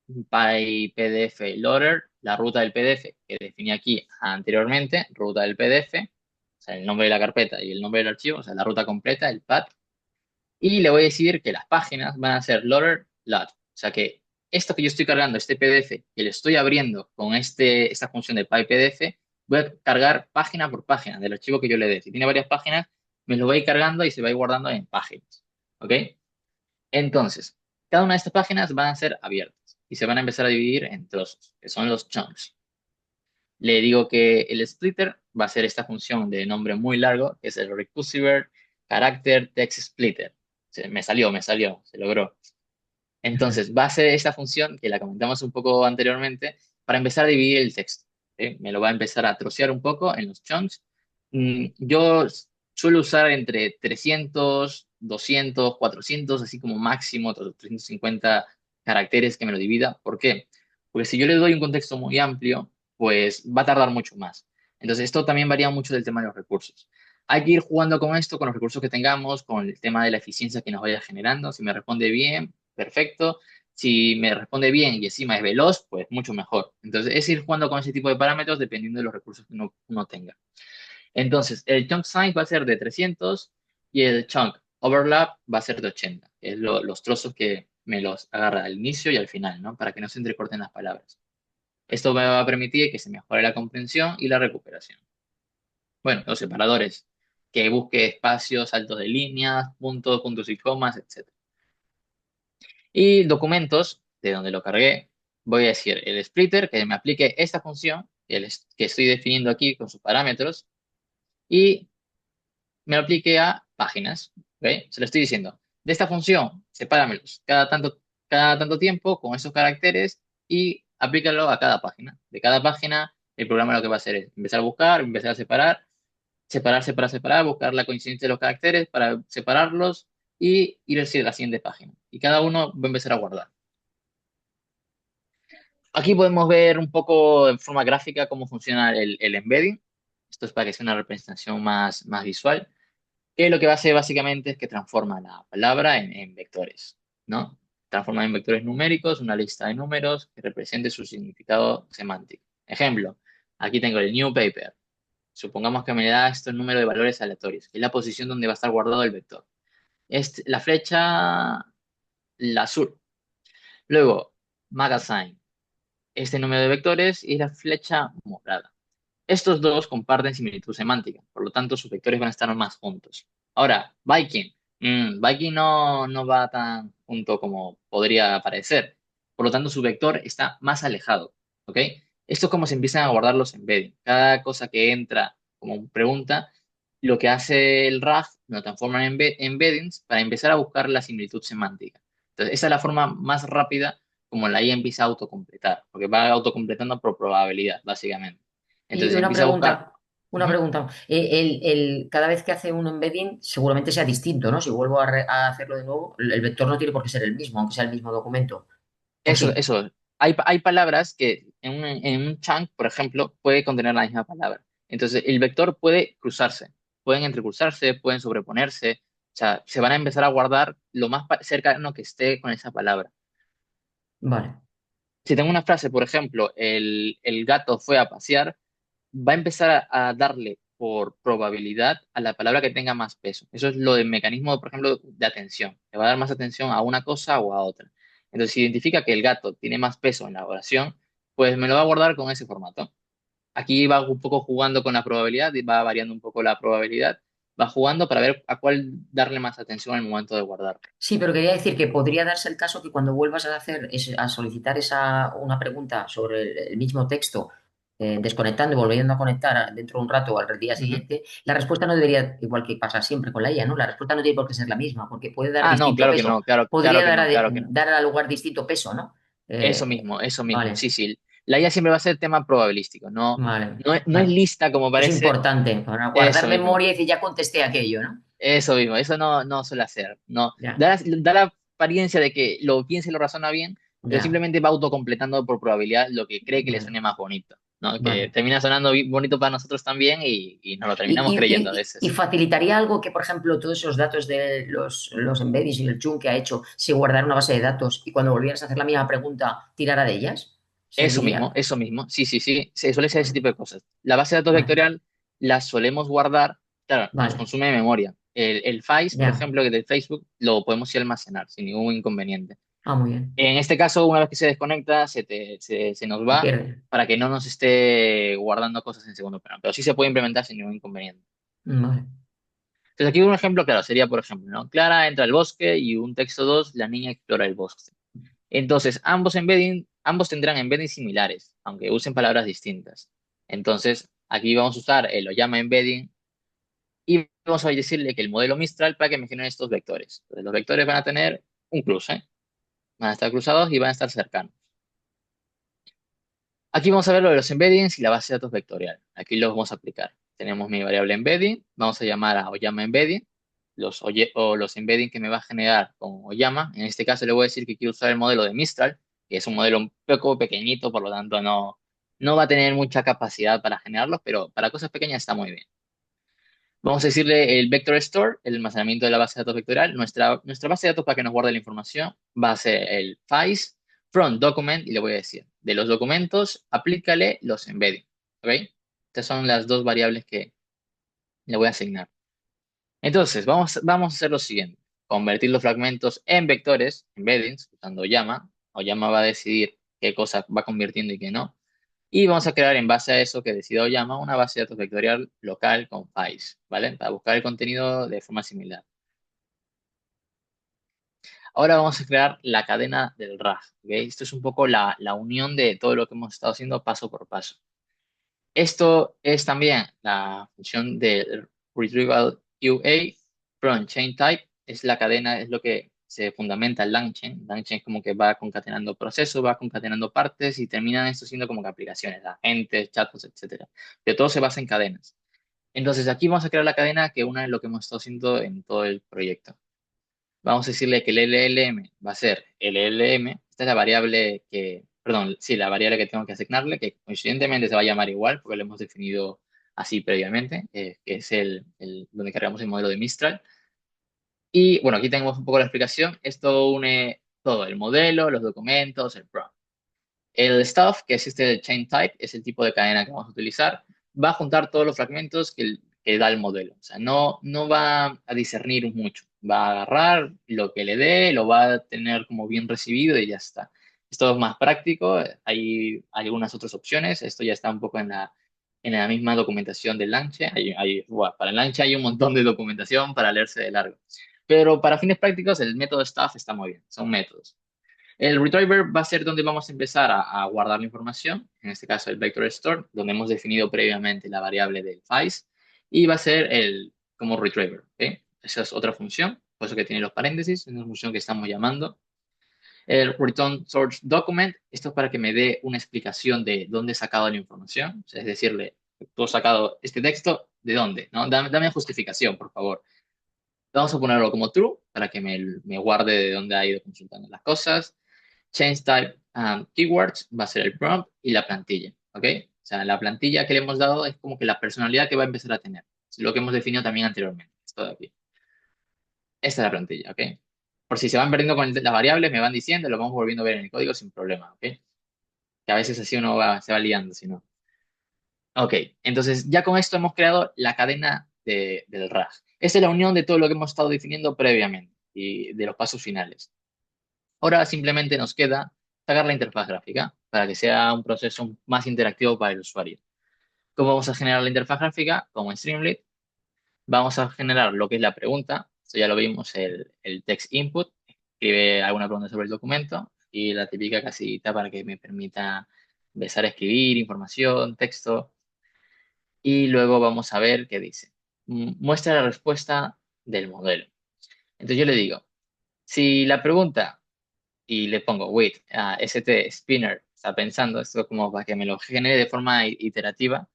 PyPDF loader, la ruta del PDF que definí aquí anteriormente, ruta del PDF, o sea, el nombre de la carpeta y el nombre del archivo, o sea, la ruta completa, el path. Y le voy a decir que las páginas van a ser loader lot. O sea que esto que yo estoy cargando, este PDF, que le estoy abriendo con esta función de PyPDF, voy a cargar página por página del archivo que yo le dé. Si tiene varias páginas, me lo voy a ir cargando y se va a ir guardando en páginas. ¿Ok? Entonces, cada una de estas páginas van a ser abiertas y se van a empezar a dividir en trozos, que son los chunks. Le digo que el splitter va a ser esta función de nombre muy largo, que es el recursive character text splitter. Me salió, se logró. Entonces, va a ser esta función que la comentamos un poco anteriormente para empezar a dividir el texto. ¿Sí? Me lo va a empezar a trocear un poco en los chunks. Yo suelo usar entre 300, 200, 400, así como máximo, otros 350 caracteres que me lo divida. ¿Por qué? Porque si yo le doy un contexto muy amplio, pues va a tardar mucho más. Entonces, esto también varía mucho del tema de los recursos. Hay que ir jugando con esto, con los recursos que tengamos, con el tema de la eficiencia que nos vaya generando. Si me responde bien, perfecto. Si me responde bien y encima es veloz, pues mucho mejor. Entonces, es ir jugando con ese tipo de parámetros dependiendo de los recursos que uno tenga. Entonces, el chunk size va a ser de 300 y el chunk overlap va a ser de 80, que es los trozos que me los agarra al inicio y al final, ¿no? Para que no se entrecorten las palabras. Esto me va a permitir que se mejore la comprensión y la recuperación. Bueno, los separadores, que busque espacios altos de líneas, puntos, puntos y comas, etc. Y documentos, de donde lo cargué, voy a decir el splitter, que me aplique esta función que estoy definiendo aquí con sus parámetros, y me lo aplique a páginas. ¿Ok? Se lo estoy diciendo. De esta función, sepáramelos cada tanto tiempo con esos caracteres y aplícalo a cada página. De cada página, el programa lo que va a hacer es empezar a buscar, empezar a separar, buscar la coincidencia de los caracteres para separarlos y ir hacia la siguiente página. Y cada uno va a empezar a guardar. Aquí podemos ver un poco en forma gráfica cómo funciona el embedding. Esto es para que sea una representación más visual, que lo que va a hacer básicamente es que transforma la palabra en vectores, ¿no? transforma en vectores numéricos una lista de números que represente su significado semántico. Ejemplo, aquí tengo el new paper. Supongamos que me da estos números de valores aleatorios, que es la posición donde va a estar guardado el vector. La flecha, la azul. Luego, magazine, este número de vectores y la flecha morada. Estos dos comparten similitud semántica, por lo tanto sus vectores van a estar más juntos. Ahora, Viking. Viking no va tan junto como podría parecer. Por lo tanto, su vector está más alejado. ¿Ok? Esto es como se empiezan a guardar los embeddings. Cada cosa que entra como pregunta, lo que hace el RAG lo transforma en embeddings para empezar a buscar la similitud semántica. Entonces, esa es la forma más rápida como la IA empieza a autocompletar, porque va autocompletando por probabilidad, básicamente. Y Entonces empieza a buscar. una Ujú. pregunta. Cada vez que hace un embedding seguramente sea distinto, ¿no? Si vuelvo a hacerlo de nuevo, el vector no tiene por qué ser el mismo, aunque sea el mismo documento. ¿O Eso, sí? eso. Hay palabras que en un chunk, por ejemplo, puede contener la misma palabra. Entonces, el vector puede cruzarse, pueden entrecruzarse, pueden sobreponerse. O sea, se van a empezar a guardar lo más cercano que esté con esa palabra. Vale. Si tengo una frase, por ejemplo, el gato fue a pasear, va a empezar a darle por probabilidad a la palabra que tenga más peso. Eso es lo del mecanismo, por ejemplo, de atención. Le va a dar más atención a una cosa o a otra. Entonces, si identifica que el gato tiene más peso en la oración, pues me lo va a guardar con ese formato. Aquí va un poco jugando con la probabilidad, y va variando un poco la probabilidad, va jugando para ver a cuál darle más atención al momento de guardar. Sí, pero quería decir que podría darse el caso que cuando vuelvas a a solicitar una pregunta sobre el mismo texto, desconectando y volviendo a conectar dentro de un rato o al día Ujú. siguiente, la respuesta no debería, igual que pasa siempre con la IA, ¿no? La respuesta no tiene por qué ser la misma, porque puede dar Ah, no, distinto claro que peso. no, claro, claro Podría que no, claro que no. dar al lugar distinto peso, ¿no? Eso mismo, Vale, sí, sí. La IA siempre va a ser tema probabilístico, no, vale, no es vale. lista como Es parece. importante para guardar Eso mismo, memoria y decir, ya contesté aquello, ¿no? eso no suele hacer. No, Ya, da la apariencia de que lo piensa y lo razona bien, pero ya, simplemente va autocompletando por probabilidad lo que cree que le vale, suene más bonito, ¿no? Que vale. termina sonando bonito para nosotros también y nos lo Y, terminamos creyendo a y veces. facilitaría algo que, por ejemplo, todos esos datos de los embeddings y el chunk que ha hecho, se guardara en una base de datos y cuando volvieras a hacer la misma pregunta, tirara de ellas. ¿Serviría? Eso mismo, sí, sí, sí, se suele ser ese Vale, tipo de cosas. La base de datos vale, vectorial la solemos guardar, claro, nos vale, consume memoria. El Files, por ya. ejemplo, que es del Facebook, lo podemos ir almacenar sin ningún inconveniente. Ah, muy bien. En este caso, una vez que se desconecta, se nos Se va pierde. para que no nos esté guardando cosas en segundo plano, pero sí se puede implementar sin ningún inconveniente. Vale, Entonces aquí un ejemplo claro sería, por ejemplo, ¿no? Clara entra al bosque y un texto 2 la niña explora el bosque. Entonces, ambos tendrán embeddings similares, aunque usen palabras distintas. Entonces, aquí vamos a usar el llama embedding y vamos a decirle que el modelo Mistral para que me genere estos vectores. Entonces, los vectores van a tener un cruce, van a estar cruzados y van a estar cercanos. Aquí vamos a ver lo de los embeddings y la base de datos vectorial. Aquí los vamos a aplicar. Tenemos mi variable embedding, vamos a llamar a Oyama embedding, los embedding que me va a generar con Oyama. En este caso le voy a decir que quiero usar el modelo de Mistral, que es un modelo un poco pequeñito, por lo tanto no va a tener mucha capacidad para generarlos, pero para cosas pequeñas está muy bien. Vamos a decirle el vector store, el almacenamiento de la base de datos vectorial. Nuestra base de datos para que nos guarde la información va a ser el files from document y le voy a decir, de los documentos, aplícale los embedding. ¿Ok? Estas son las dos variables que le voy a asignar. Entonces, vamos a hacer lo siguiente. Convertir los fragmentos en vectores, embeddings, usando llama. O llama va a decidir qué cosa va convirtiendo y qué no. Y vamos a crear en base a eso que decidió llama una base de datos vectorial local con files, ¿vale? Para buscar el contenido de forma similar. Ahora vamos a crear la cadena del RAG, ¿ok? Esto es un poco la unión de todo lo que hemos estado haciendo paso por paso. Esto es también la función de retrieval QA from chain type. Es la cadena, es lo que se fundamenta el LangChain. LangChain es como que va concatenando procesos, va concatenando partes y terminan esto siendo como que aplicaciones, agentes, chatbots, etcétera. Pero todo se basa en cadenas. Entonces aquí vamos a crear la cadena que una es lo que hemos estado haciendo en todo el proyecto. Vamos a decirle que el LLM va a ser LLM. Esta es la variable perdón, sí, la variable que tengo que asignarle, que coincidentemente se va a llamar igual, porque lo hemos definido así previamente, que es donde cargamos el modelo de Mistral. Y bueno, aquí tenemos un poco la explicación. Esto une todo, el modelo, los documentos, el prompt. El stuff, que es este chain type, es el tipo de cadena que vamos a utilizar, va a juntar todos los fragmentos que da el modelo. O sea, no va a discernir mucho. Va a agarrar lo que le dé, lo va a tener como bien recibido y ya está. Esto es más práctico. Hay algunas otras opciones. Esto ya está un poco en la misma documentación del Langchain. Bueno, para el Langchain hay un montón de documentación para leerse de largo. Pero para fines prácticos, el método stuff está muy bien. Son métodos. El retriever va a ser donde vamos a empezar a guardar la información, en este caso el vector store, donde hemos definido previamente la variable del FAIS, y va a ser el como retriever. ¿Ok? Esa es otra función, por eso que tiene los paréntesis, es una función que estamos llamando. El return source document, esto es para que me dé una explicación de dónde he sacado la información, o sea, es decirle, tú has sacado este texto, ¿de dónde? ¿No? Dame justificación, por favor. Vamos a ponerlo como true para que me guarde de dónde ha ido consultando las cosas. Change type keywords va a ser el prompt y la plantilla, ¿ok? O sea, la plantilla que le hemos dado es como que la personalidad que va a empezar a tener. Es lo que hemos definido también anteriormente. Esto de aquí. Esta es la plantilla, ¿ok? Por si se van perdiendo con las variables, me van diciendo, lo vamos volviendo a ver en el código sin problema, ¿ok? Que a veces así se va liando, si no. Ok, entonces ya con esto hemos creado la cadena del RAG. Esta es la unión de todo lo que hemos estado definiendo previamente y de los pasos finales. Ahora simplemente nos queda sacar la interfaz gráfica para que sea un proceso más interactivo para el usuario. ¿Cómo vamos a generar la interfaz gráfica? Como en Streamlit, vamos a generar lo que es la pregunta. Esto ya lo vimos, el text input. Escribe alguna pregunta sobre el documento y la típica casita para que me permita empezar a escribir información, texto. Y luego vamos a ver qué dice. Muestra la respuesta del modelo. Entonces yo le digo, si la pregunta y le pongo wait, st spinner está pensando, esto como para que me lo genere de forma iterativa,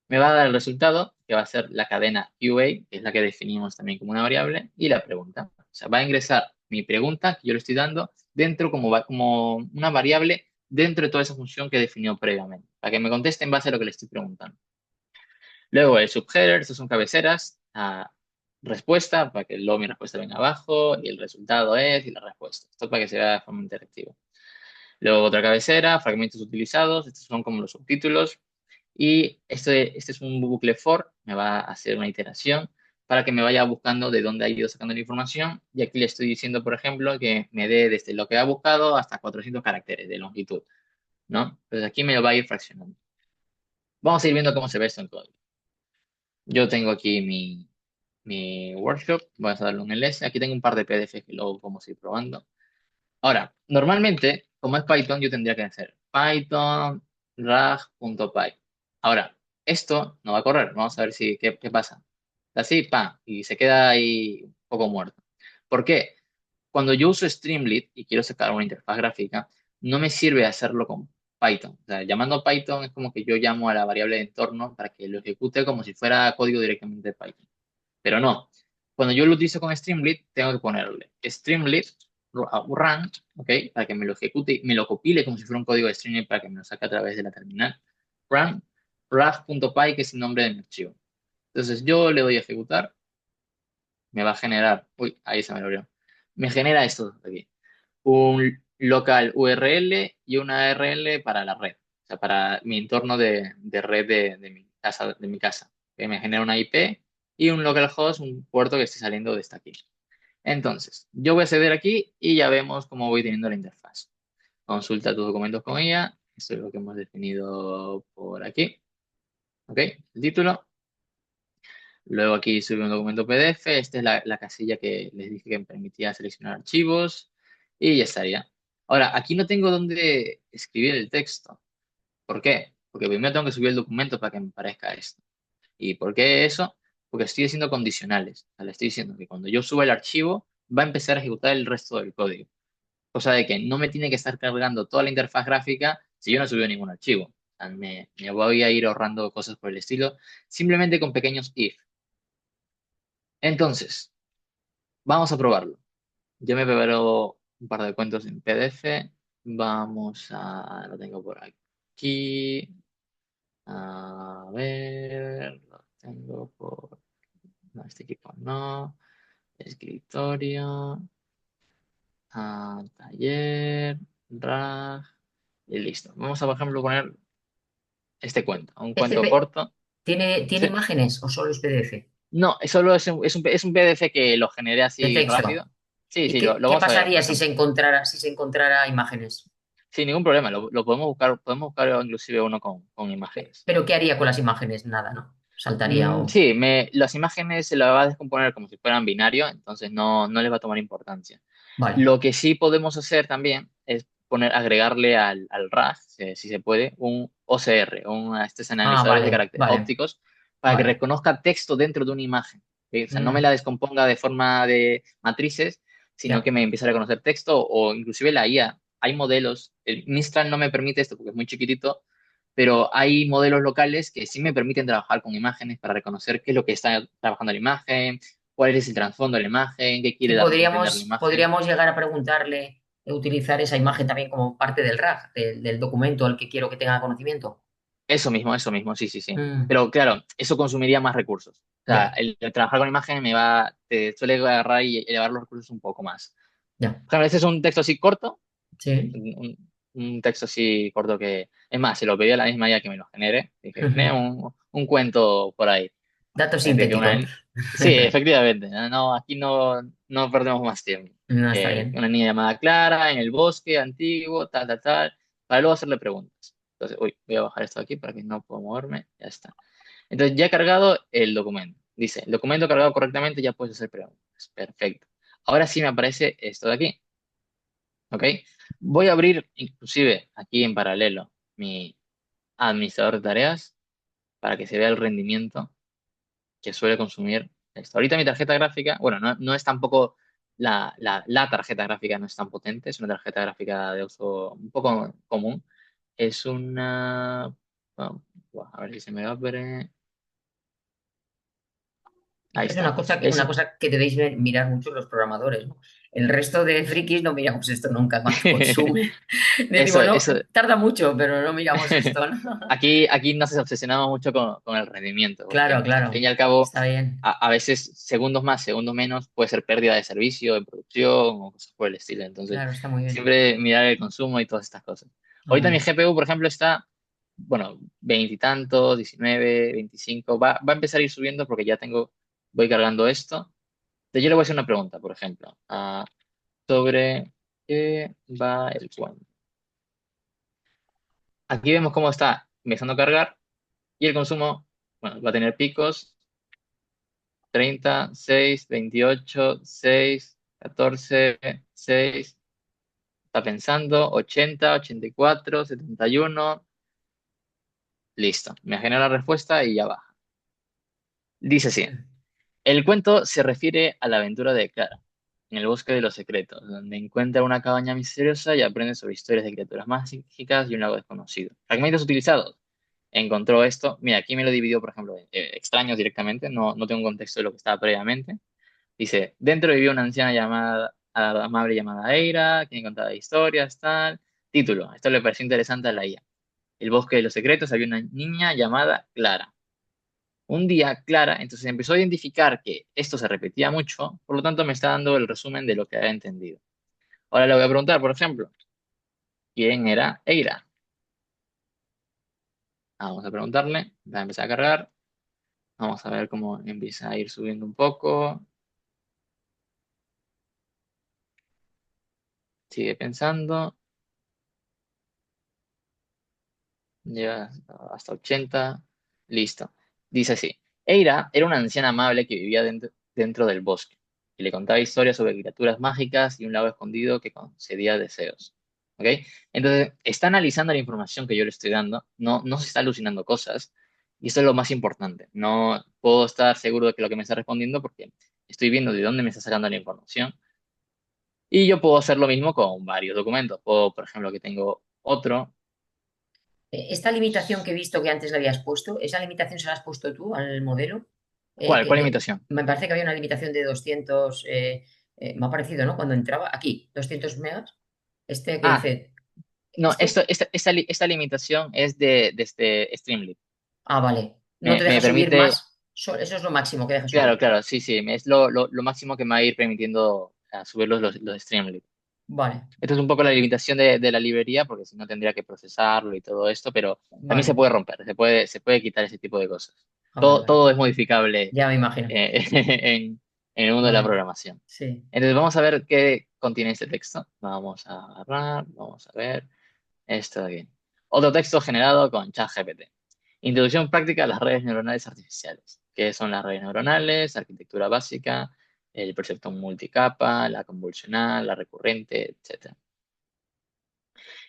me va a dar el resultado, que va a ser la cadena UA, que es la que definimos también como una variable, y la pregunta. O sea, va a ingresar mi pregunta que yo le estoy dando dentro como una variable dentro de toda esa función que definió previamente, para que me conteste en base a lo que le estoy preguntando. Luego el subheader, estos son cabeceras, respuesta, para que luego mi respuesta venga abajo, y el resultado es, y la respuesta. Esto para que se vea de forma interactiva. Luego otra cabecera, fragmentos utilizados, estos son como los subtítulos. Y este es un bucle for, me va a hacer una iteración para que me vaya buscando de dónde ha ido sacando la información. Y aquí le estoy diciendo, por ejemplo, que me dé desde lo que ha buscado hasta 400 caracteres de longitud, ¿no? Entonces aquí me lo va a ir fraccionando. Vamos a ir viendo cómo se ve esto en código. Yo tengo aquí mi workshop, voy a darle un enlace. Aquí tengo un par de PDFs que luego vamos a ir probando. Ahora, normalmente, como es Python, yo tendría que hacer Python rag.py. Ahora, esto no va a correr. Vamos a ver qué pasa. Así, pa, y se queda ahí un poco muerto. ¿Por qué? Cuando yo uso Streamlit y quiero sacar una interfaz gráfica, no me sirve hacerlo con Python. O sea, llamando Python es como que yo llamo a la variable de entorno para que lo ejecute como si fuera código directamente de Python. Pero no. Cuando yo lo utilizo con Streamlit, tengo que ponerle Streamlit run, ¿ok? Para que me lo ejecute y me lo compile como si fuera un código de Streamlit para que me lo saque a través de la terminal. Run rag.py, que es el nombre de mi archivo. Entonces yo le doy a ejecutar, me va a generar, uy, ahí se me lo abrió. Me genera esto de aquí. Un local URL y una URL para la red, o sea, para mi entorno de red de mi casa, de mi casa. Que me genera una IP y un localhost, un puerto que esté saliendo de esta aquí. Entonces, yo voy a acceder aquí y ya vemos cómo voy teniendo la interfaz. Consulta tus documentos con ella. Esto es lo que hemos definido por aquí. ¿Ok? El título. Luego aquí sube un documento PDF. Esta es la casilla que les dije que me permitía seleccionar archivos. Y ya estaría. Ahora, aquí no tengo dónde escribir el texto. ¿Por qué? Porque primero tengo que subir el documento para que me parezca esto. ¿Y por qué eso? Porque estoy haciendo condicionales. O sea, le estoy diciendo que cuando yo suba el archivo, va a empezar a ejecutar el resto del código. Cosa de que no me tiene que estar cargando toda la interfaz gráfica si yo no subo ningún archivo. O sea, me voy a ir ahorrando cosas por el estilo, simplemente con pequeños if. Entonces, vamos a probarlo. Yo me preparo un par de cuentos en PDF. Lo tengo por aquí. A ver, lo tengo por... No, este equipo no. Escritorio. Taller, RAG, y listo. Vamos a, por ejemplo, poner este cuento, un Este cuento corto. ¿tiene ¿Sí? imágenes o solo es PDF? No, es solo es un PDF que lo generé De así rápido. texto. Sí, ¿Y sí, lo qué vamos a ver, por pasaría ejemplo. si se encontrara imágenes? Sin ningún problema, lo podemos buscar inclusive uno con imágenes. Pero ¿qué haría con las imágenes? Nada, ¿no? Saltaría o... Sí, las imágenes se las va a descomponer como si fueran binario, entonces no les va a tomar importancia. Vale. Lo que sí podemos hacer también es agregarle al RAG, si se puede, un OCR, estos Ah, analizadores de vale, caracteres vale, ópticos, para que vale. reconozca texto dentro de una imagen. ¿Ok? O sea, no me Mm, la descomponga de forma de matrices, sino que ya. me empiece a reconocer texto o inclusive la IA. Hay modelos, el Mistral no me permite esto porque es muy chiquitito, pero hay modelos locales que sí me permiten trabajar con imágenes para reconocer qué es lo que está trabajando la imagen, cuál es el trasfondo de la imagen, qué Y quiere darme a entender la imagen. podríamos llegar a preguntarle, utilizar esa imagen también como parte del RAG, del documento al que quiero que tenga conocimiento. Eso mismo, sí, sí, sí. Mm, Pero claro, eso consumiría más recursos. O sea, ya, el trabajar con imagen te suele agarrar y elevar los recursos un poco más. ya. Por ejemplo, este es un texto así corto, Sí. un texto así corto que, es más, se lo pedí a la misma IA que me lo genere. Dije, genera un cuento por ahí. Datos De que sintéticos. sí, efectivamente, aquí no perdemos más tiempo. No, está bien. Una niña llamada Clara en el bosque antiguo, tal, tal, tal, para luego hacerle preguntas. Entonces, uy, voy a bajar esto aquí para que no pueda moverme, ya está. Entonces, ya he cargado el documento. Dice, el documento cargado correctamente, ya puedes hacer preguntas. Perfecto. Ahora sí me aparece esto de aquí, ¿ok? Voy a abrir inclusive aquí en paralelo mi administrador de tareas para que se vea el rendimiento que suele consumir esto. Ahorita mi tarjeta gráfica, bueno, no es tampoco la tarjeta gráfica no es tan potente, es una tarjeta gráfica de uso un poco común. Es una... bueno, a ver si se me abre. Ahí Esta es está. una cosa que debéis mirar mucho los programadores, ¿no? El resto de frikis no miramos esto nunca, cuánto consume. Eso, Decimos, no, eso. tarda mucho, pero no miramos esto, ¿no? Aquí nos obsesionamos mucho con el rendimiento, porque Claro, al fin y claro. al cabo, Está bien. a veces segundos más, segundos menos, puede ser pérdida de servicio, de producción o cosas por el estilo. Entonces, Claro, está muy bien. siempre mirar el consumo y todas estas cosas. Ahorita mi Hombre. GPU, por ejemplo, está, bueno, veintitantos, 19, 25, va a empezar a ir subiendo porque voy cargando esto. Entonces, yo le voy a hacer una pregunta, por ejemplo, sobre qué va el cuento. Aquí vemos cómo está empezando a cargar y el consumo, bueno, va a tener picos 30, 6, 28, 6, 14, 6, está pensando 80, 84, 71, listo. Me genera la respuesta y ya baja. Dice así, el cuento se refiere a la aventura de Clara, en el bosque de los secretos, donde encuentra una cabaña misteriosa y aprende sobre historias de criaturas mágicas y un lago desconocido. Fragmentos utilizados. Encontró esto, mira, aquí me lo dividió, por ejemplo, en extraños directamente, no tengo un contexto de lo que estaba previamente. Dice, dentro vivía una anciana amable llamada Eira, quien contaba historias, tal. Título, esto le pareció interesante a la IA. El bosque de los secretos había una niña llamada Clara. Un día, Clara, entonces empezó a identificar que esto se repetía mucho, por lo tanto me está dando el resumen de lo que había entendido. Ahora le voy a preguntar, por ejemplo, ¿quién era Eira? Vamos a preguntarle, va a empezar a cargar, vamos a ver cómo empieza a ir subiendo un poco, sigue pensando, llega hasta 80. Listo. Dice así. Eira era una anciana amable que vivía dentro del bosque y le contaba historias sobre criaturas mágicas y un lago escondido que concedía deseos. ¿Ok? Entonces, está analizando la información que yo le estoy dando, no se está alucinando cosas, y eso es lo más importante. No puedo estar seguro de que lo que me está respondiendo porque estoy viendo de dónde me está sacando la información. Y yo puedo hacer lo mismo con varios documentos. Puedo, por ejemplo, que tengo otro. Esta limitación que he visto que antes le habías puesto, ¿esa limitación se la has puesto tú al modelo? ¿Cuál imitación? Me parece que había una limitación de 200, me ha parecido, ¿no? Cuando entraba aquí, 200 megas. Este que Ah, dice, no, esto, esta limitación es de este Streamlit. ah, vale, no te Me deja subir permite, más, eso es lo máximo que deja claro, subir. claro, sí, sí, es lo máximo que me va a ir permitiendo subir los Streamlit. Vale, Esta es un poco la limitación de la librería, porque si no tendría que procesarlo y todo esto, pero también se vale. puede romper, se puede quitar ese tipo de cosas. Ah, vale, vale. Todo es modificable Ya me imagino. en el mundo de la Vale, programación. sí. Entonces vamos a ver qué contiene este texto. Vamos a agarrar, vamos a ver esto de aquí. Otro texto generado con ChatGPT. Introducción práctica a las redes neuronales artificiales. ¿Qué son las redes neuronales? Arquitectura básica, el perceptron multicapa, la convolucional, la recurrente, etc.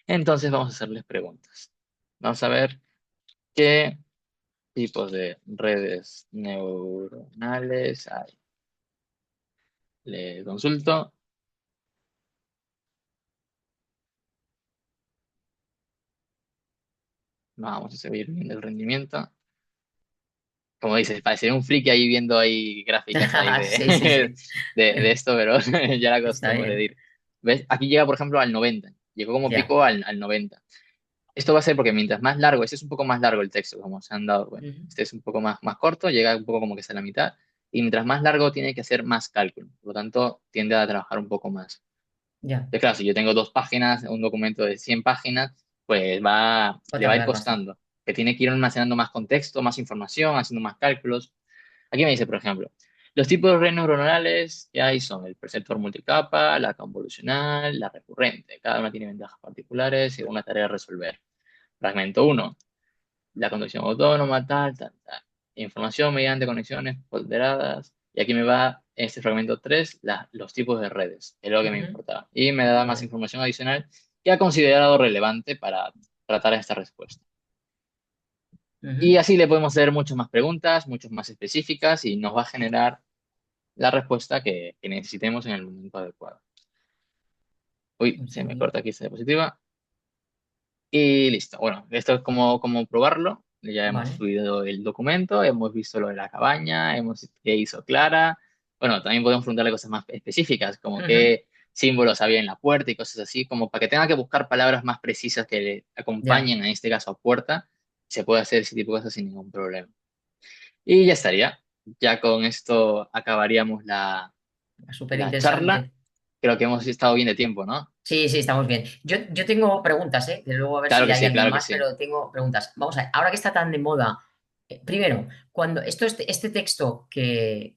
Entonces vamos a hacerles preguntas. Vamos a ver qué tipos de redes neuronales hay. Le consulto. Vamos a seguir viendo el rendimiento. Como dices, parecería un friki ahí viendo ahí gráficas ahí Sí, sí, de, sí. de esto, pero ya la Está costumbre de bien. ir. ¿Ves? Aquí llega, por ejemplo, al 90. Llegó como Ya. pico al 90. Esto va a ser porque mientras más largo, este es un poco más largo el texto, como se han dado cuenta. Ujú. Este es un poco más corto, llega un poco como que está a la mitad. Y mientras más largo, tiene que hacer más cálculo. Por lo tanto, tiende a trabajar un poco más. Ya. Claro, si yo tengo 2 páginas, un documento de 100 páginas, pues Va a le va a ir tardar bastante. costando. Que tiene que ir almacenando más contexto, más información, haciendo más cálculos. Aquí me dice, por ejemplo, los tipos de redes neuronales que hay son el perceptor multicapa, la convolucional, la recurrente. Cada una tiene ventajas particulares y una tarea a resolver. Fragmento uno, la conducción autónoma, tal, tal, tal. Información mediante conexiones ponderadas. Y aquí me va, en este fragmento 3 los tipos de redes, es lo que me Ujú. importaba. Y me da más Vale. información adicional que ha considerado relevante para tratar esta respuesta. Y Ujú. así le podemos hacer muchas más preguntas, muchas más específicas, y nos va a generar la respuesta que necesitemos en el momento adecuado. Uy, Un se me segundo. corta aquí esta diapositiva. Y listo. Bueno, esto es como probarlo. Ya hemos Vale. subido el documento, hemos visto lo de la cabaña, hemos visto qué hizo Clara. Bueno, también podemos preguntarle cosas más específicas, como Ujú. qué símbolos había en la puerta y cosas así, como para que tenga que buscar palabras más precisas que le Ya. acompañen, en este caso, a puerta. Se puede hacer ese tipo de cosas sin ningún problema. Y ya estaría. Ya con esto acabaríamos Súper la charla. interesante. Creo que hemos estado bien de tiempo, ¿no? Sí, sí, estamos bien. Yo tengo preguntas, ¿eh? De luego a ver Claro si que hay sí, alguien claro que más, sí. pero tengo preguntas. Vamos a ver, ahora que está tan de moda, primero, cuando este texto que,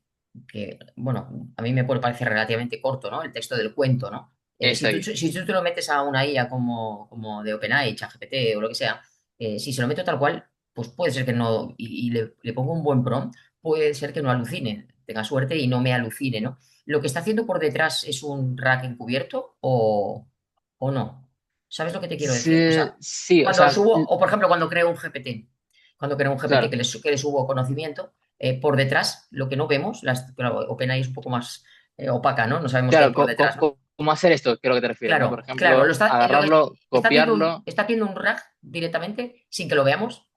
bueno, a mí me puede parecer relativamente corto, ¿no? El texto del cuento, ¿no? Está aquí. Si tú te lo metes a una IA como de OpenAI, ChatGPT o lo que sea, si se lo meto tal cual, pues puede ser que no, y le pongo un buen prompt, puede ser que no alucine, tenga suerte y no me alucine, ¿no? ¿Lo que está haciendo por detrás es un rack encubierto o no? ¿Sabes lo que te quiero decir? O Sí, sea, sí, o cuando sea, subo, o por ejemplo, cuando creo un GPT, cuando creo un GPT claro, que le subo conocimiento, por detrás, lo que no vemos, claro, OpenAI es un poco más opaca, ¿no? No sabemos qué hay claro, por detrás, ¿no? ¿cómo hacer esto? Creo que te refieres, ¿no? Por Claro, claro, ejemplo, lo que agarrarlo, copiarlo. está haciendo un RAG directamente sin que lo veamos,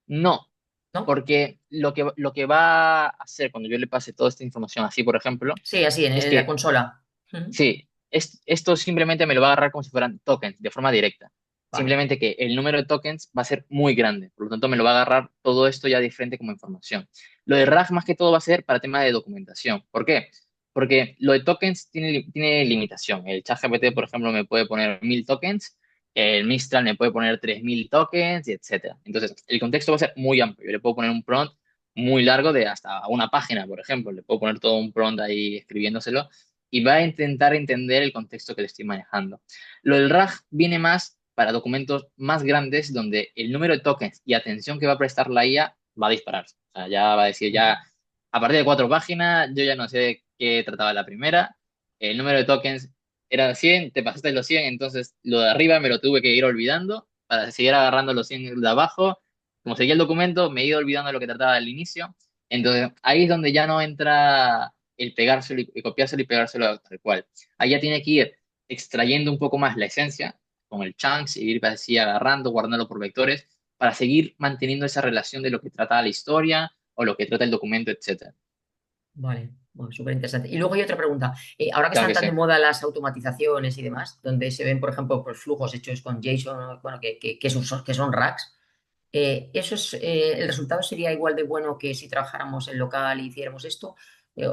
No, ¿no? porque lo que va a hacer cuando yo le pase toda esta información así, por ejemplo, Sí, así, es en la que, consola. Ujú. sí, esto simplemente me lo va a agarrar como si fueran tokens, de forma directa. Vale, Simplemente que el número de tokens va a ser muy grande, por lo tanto me lo va a agarrar todo esto ya diferente como información. Lo de RAG más que todo va a ser para tema de documentación. ¿Por qué? Porque lo de tokens tiene limitación. El ChatGPT, por ejemplo, me puede poner 1000 tokens, el Mistral me puede poner 3000 tokens, y etcétera. Entonces, el contexto va a ser muy amplio. Yo le puedo poner un prompt muy largo de hasta una página, por ejemplo. Le puedo poner todo un prompt ahí escribiéndoselo y va a intentar entender el contexto que le estoy manejando. Lo del RAG viene más para documentos más grandes donde el número de tokens y atención que va a prestar la IA va a dispararse. O sea, ya va a decir, ujú, ya a partir de 4 páginas, yo ya no sé de qué trataba la primera. El número de tokens era 100, te pasaste los 100, entonces lo de arriba me lo tuve que ir olvidando para seguir agarrando los 100 de abajo. Como seguía el documento, me he ido olvidando lo que trataba al inicio. Entonces, ahí es donde ya no entra el pegárselo y copiárselo y pegárselo tal cual. Ahí ya tiene que ir extrayendo un poco más la esencia con el chunks y ir así agarrando, guardándolo por vectores para seguir manteniendo esa relación de lo que trata la historia o lo que trata el documento, etcétera. vale, bueno, súper interesante. Y luego hay otra pregunta. Ahora que Claro están que tan sí. de moda las automatizaciones y demás, donde se ven, por ejemplo, pues, flujos hechos con JSON, ¿no? Bueno, que son racks, ¿el resultado sería igual de bueno que si trabajáramos en local y hiciéramos esto?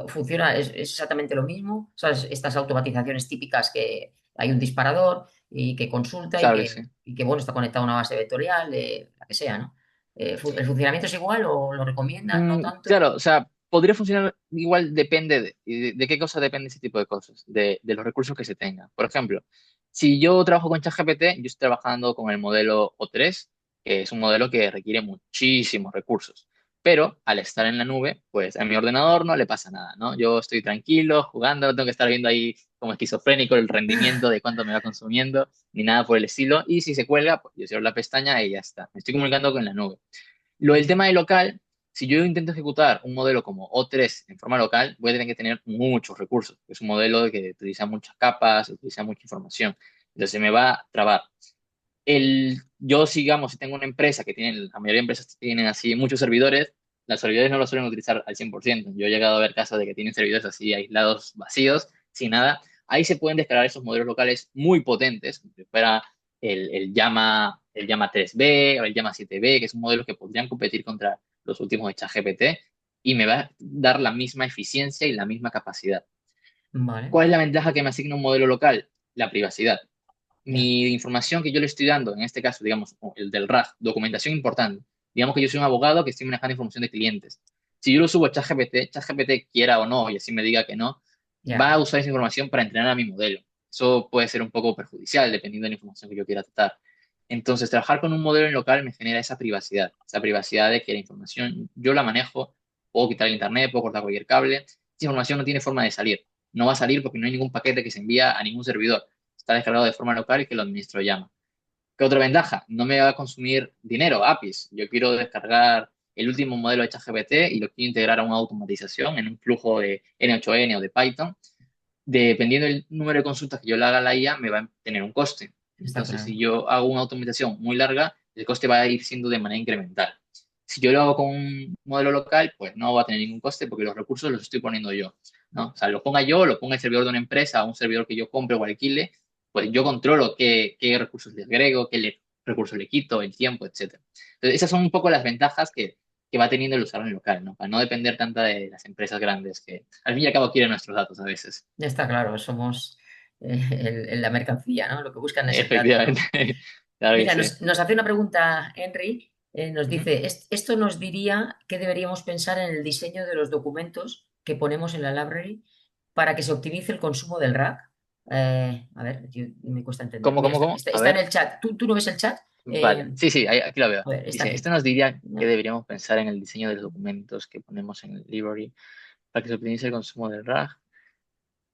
¿Funciona? Es exactamente lo mismo? ¿Sabes? Estas automatizaciones típicas hay un disparador y que consulta claro que sí. y que bueno, está conectado a una base vectorial, la que sea, ¿no? ¿El funcionamiento es igual o lo recomiendan? ¿No tanto? Claro, o sea, podría funcionar igual, depende de qué cosa depende ese tipo de cosas, de los recursos que se tengan. Por ejemplo, si yo trabajo con ChatGPT, yo estoy trabajando con el modelo O3, que es un modelo que requiere muchísimos recursos. Pero al estar en la nube, pues a mi ordenador no le pasa nada, ¿no? Yo estoy tranquilo, jugando, no tengo que estar viendo ahí como esquizofrénico el rendimiento de cuánto me va consumiendo, ni nada por el estilo. Y si se cuelga, pues yo cierro la pestaña y ya está. Me estoy comunicando con la nube. Lo del tema de local, si yo intento ejecutar un modelo como O3 en forma local, voy a tener que tener muchos recursos. Es un modelo que utiliza muchas capas, utiliza mucha información. Entonces me va a trabar. Yo, digamos, si tengo una empresa que tiene, la mayoría de empresas tienen así muchos servidores, los servidores no los suelen utilizar al 100%. Yo he llegado a ver casos de que tienen servidores así aislados, vacíos, sin nada. Ahí se pueden descargar esos modelos locales muy potentes, como si fuera el Llama 3B o el Llama 7B, que son modelos que podrían competir contra los últimos de ChatGPT y me va a dar la misma eficiencia y la misma capacidad. Vale, ¿Cuál es la ventaja que me asigna un modelo local? La privacidad. ya, Mi información que yo le estoy dando, en este caso, digamos, el del RAG, documentación importante. Digamos que yo soy un abogado que estoy manejando información de clientes. Si yo lo subo a ChatGPT, ChatGPT quiera o no, y así me diga que no, va ya, a usar esa información para entrenar a mi modelo. Eso puede ser un poco perjudicial dependiendo de la información que yo quiera tratar. Entonces, trabajar con un modelo en local me genera esa privacidad de que la información yo la manejo, puedo quitar el internet, puedo cortar cualquier cable. Esa información no tiene forma de salir. No va a salir porque no hay ningún paquete que se envía a ningún servidor. Está descargado de forma local y que lo administro llama. ¿Qué otra ventaja? No me va a consumir dinero, APIs. Yo quiero descargar el último modelo de ChatGPT y lo quiero integrar a una automatización en un flujo de N8N o de Python. Dependiendo del número de consultas que yo le haga a la IA, me va a tener un coste. está Entonces, claro. si yo hago una automatización muy larga, el coste va a ir siendo de manera incremental. Si yo lo hago con un modelo local, pues no va a tener ningún coste porque los recursos los estoy poniendo yo, ¿no? O sea, lo ponga yo, lo ponga el servidor de una empresa o un servidor que yo compre o alquile, pues yo controlo qué recursos le agrego, recursos le quito, el tiempo, etcétera. Entonces, esas son un poco las ventajas que va teniendo el usuario en local, ¿no? Para no depender tanto de las empresas grandes que al fin y al cabo quieren nuestros datos a veces. Está claro, somos la mercancía, ¿no? Lo que buscan es el dato, Efectivamente, ¿no? claro que Mira, sí. nos hace una pregunta Henry, nos Ujú. dice, esto nos diría que deberíamos pensar en el diseño de los documentos que ponemos en la library para que se optimice el consumo del rack. A ver, me cuesta entender. ¿Cómo, Mira, cómo, cómo? A está en ver, el chat. ¿Tú no ves el chat? vale. Sí, sí, aquí lo veo. A ver, está Dice, aquí. esto nos diría que No, deberíamos pensar en el diseño de los documentos que ponemos en el library para que se optimice el consumo del RAG.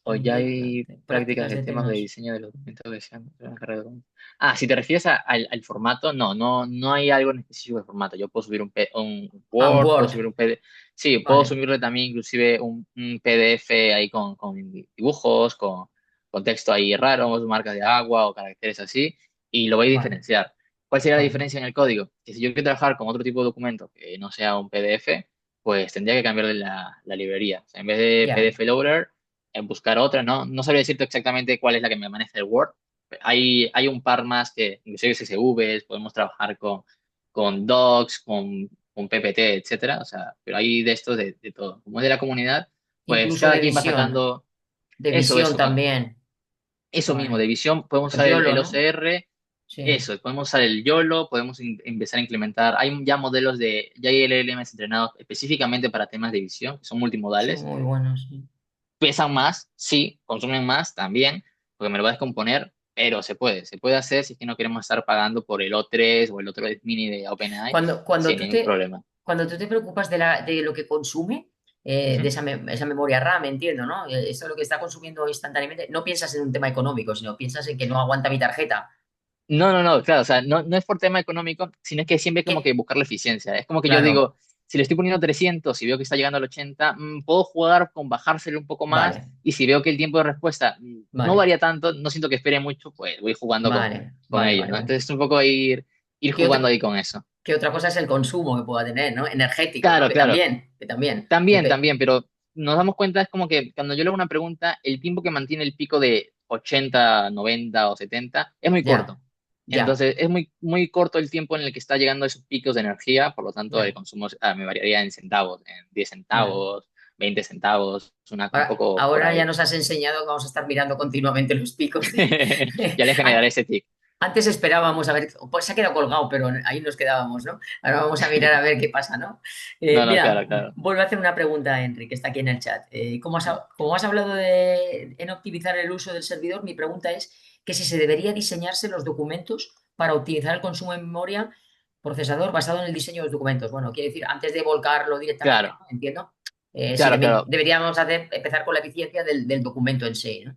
O ya hay prácticas prácticas de de temas de temas. diseño de los documentos que sean una carrera de documentos. Ah, si te refieres al formato, no hay algo en específico de formato. Yo puedo subir un Ah, un Word, puedo Word. subir un PDF. Sí, puedo Vale, subirle también inclusive un PDF ahí con dibujos, con texto ahí raro, marcas de agua o caracteres así, y lo voy a vale, diferenciar. ¿Cuál sería la vale. diferencia en el código? Que si yo quiero trabajar con otro tipo de documento que no sea un PDF, pues tendría que cambiar de la librería. O sea, en vez de Ya. PDF Loader, en buscar otra, ¿no? No sabría decirte exactamente cuál es la que me maneja el Word. Hay un par más que, inclusive CSVs, podemos trabajar con Docs, con PPT, etcétera. O sea, pero hay de estos de todo. Como es de la comunidad, pues Incluso cada quien va sacando de eso, visión eso, también. eso mismo, Vale. de visión. Podemos Los usar el YOLO, ¿no? OCR, Sí. eso, podemos usar el YOLO, podemos empezar a implementar. Hay ya modelos ya hay LLMs entrenados específicamente para temas de visión, que son Son multimodales. muy buenos, sí. Pesan más, sí, consumen más también, porque me lo va a descomponer, pero se puede hacer si es que no queremos estar pagando por el O3 o el otro mini de OpenAI Cuando, cuando sin tú ningún te, problema. cuando tú te preocupas de lo que consume, de Ujú. esa memoria RAM, entiendo, ¿no? Eso es lo que está consumiendo instantáneamente. No piensas en un tema económico, sino piensas en que no aguanta mi tarjeta. No, claro, o sea, no es por tema económico, sino es que siempre es como que ¿Qué? buscar la eficiencia. Es como que yo Claro, digo, si le estoy poniendo 300 y veo que está llegando al 80, puedo jugar con bajárselo un poco más vale, y si veo que el tiempo de respuesta no vale, varía tanto, no siento que espere mucho, pues voy jugando vale, con vale, ello, vale, ¿no? vale. Entonces es un poco ir ¿Qué jugando otra, ahí con eso. qué otra cosa es el consumo que pueda tener, ¿no? Energético, ¿no? Claro, claro. Que también. También, pero nos damos cuenta, es como que cuando yo le hago una pregunta, el tiempo que mantiene el pico de 80, 90 o 70 es muy Ya, corto. ya, Entonces, es muy corto el tiempo en el que está llegando a esos picos de energía, por lo tanto, el ya, consumo me variaría en centavos, en 10 ya. centavos, 20 centavos, un Ahora, poco por ahora ya ahí. nos has enseñado que vamos a estar mirando continuamente los picos de... Ya le generaré ese tic. Antes esperábamos a ver, pues se ha quedado colgado, pero ahí nos quedábamos, ¿no? Ahora vamos a mirar a ver qué pasa, ¿no? No, no, Mira, claro, claro. vuelvo a hacer una pregunta a Enrique, que está aquí en el chat. Como has hablado en optimizar el uso del servidor, mi pregunta es que si se debería diseñarse los documentos para optimizar el consumo de memoria procesador basado en el diseño de los documentos. Bueno, quiere decir, antes de volcarlo directamente, Claro, ¿no? Entiendo. Sí, claro, claro. deberíamos empezar con la eficiencia del documento en sí, ¿no?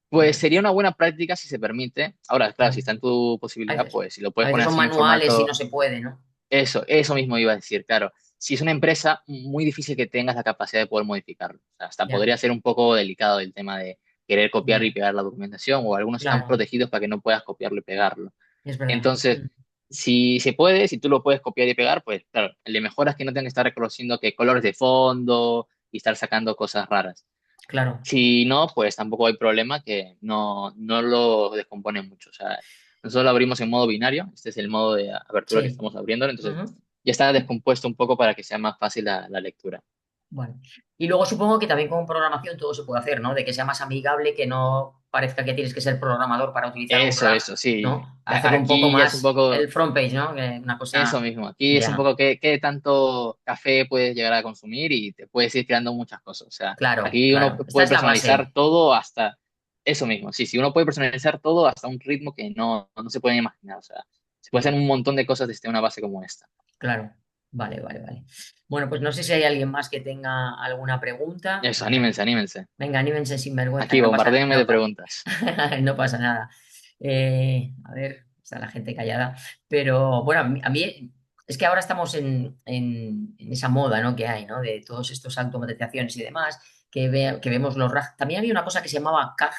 Pues sería una buena práctica si se permite. Ahora, claro, si Vale. está en tu A posibilidad, veces, pues si lo a puedes veces poner son así en manuales y formato. no se puede, ¿no? Eso mismo iba a decir, claro. Si es una empresa, muy difícil que tengas la capacidad de poder modificarlo. O sea, hasta Ya, podría ser un poco delicado el tema de querer copiar y ya, pegar la documentación, o algunos están claro, protegidos para que no puedas copiarlo y pegarlo. es verdad. Entonces, si se puede, si tú lo puedes copiar y pegar, pues claro, le mejoras que no tengas que estar reconociendo que colores de fondo y estar sacando cosas raras. Claro, Si no, pues tampoco hay problema que no lo descompone mucho. O sea, nosotros lo abrimos en modo binario, este es el modo de abertura que sí. estamos abriendo, entonces Ujú. ya está descompuesto un poco para que sea más fácil la lectura. Vale. Y luego supongo que también con programación todo se puede hacer, ¿no? De que sea más amigable, que no parezca que tienes que ser programador para utilizar un RAG, Eso, sí. ¿no? Hacerlo un poco Aquí ya es un más poco el front page, ¿no? Que una eso cosa, mismo, aquí es un ya, poco qué tanto café puedes llegar a consumir y te puedes ir creando muchas cosas. O sea, claro, aquí uno claro. Esta puede es la personalizar base, todo hasta eso mismo. Sí, sí, uno puede personalizar todo hasta un ritmo que no se puede imaginar. O sea, se puede hacer ya. un montón de cosas desde una base como esta. Claro, vale, vale, vale. Bueno, pues no sé si hay alguien más que tenga alguna pregunta. Eso, anímense, anímense. Venga, anímense sin vergüenza, Aquí, que no pasa, bombardéenme de preguntas. no pasa nada. A ver, está la gente callada. Pero bueno, a mí es que ahora estamos en esa moda, ¿no? Que hay, ¿no? De todos estos automatizaciones y demás, que vemos los RAG. También había una cosa que se llamaba CAG,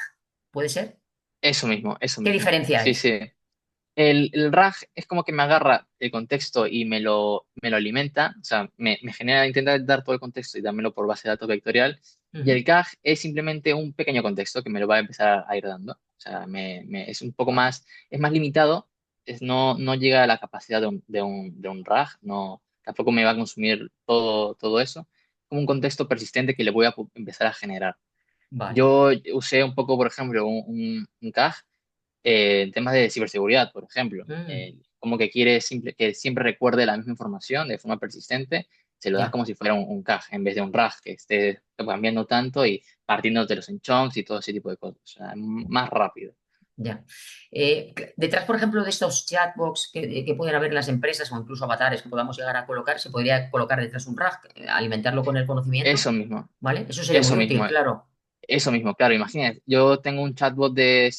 ¿puede ser? Eso mismo, eso ¿Qué mismo. diferencia Sí, hay? sí. El RAG es como que me agarra el contexto y me lo alimenta, o sea, me genera, intenta dar todo el contexto y dármelo por base de datos vectorial. Y Ujú. el CAG es simplemente un pequeño contexto que me lo va a empezar a ir dando. O sea, es un poco Vale, más, es más limitado, no llega a la capacidad de un RAG, no, tampoco me va a consumir todo eso. Como un contexto persistente que le voy a empezar a generar. vale. Yo usé un poco, por ejemplo, un CAG en temas de ciberseguridad, por ejemplo. Mm, Como que quiere que siempre recuerde la misma información de forma persistente, se lo das ya. como si fuera un CAG en vez de un RAG que esté cambiando tanto y partiéndotelos en chunks y todo ese tipo de cosas. O sea, más rápido. Ya. Detrás, por ejemplo, de estos chatbots que pueden haber en las empresas o incluso avatares que podamos llegar a colocar, se podría colocar detrás un RAG, alimentarlo con el conocimiento, Eso mismo, ¿vale? Eso sería muy eso útil, mismo. claro. Eso mismo, claro, imagínate, yo tengo un chatbot de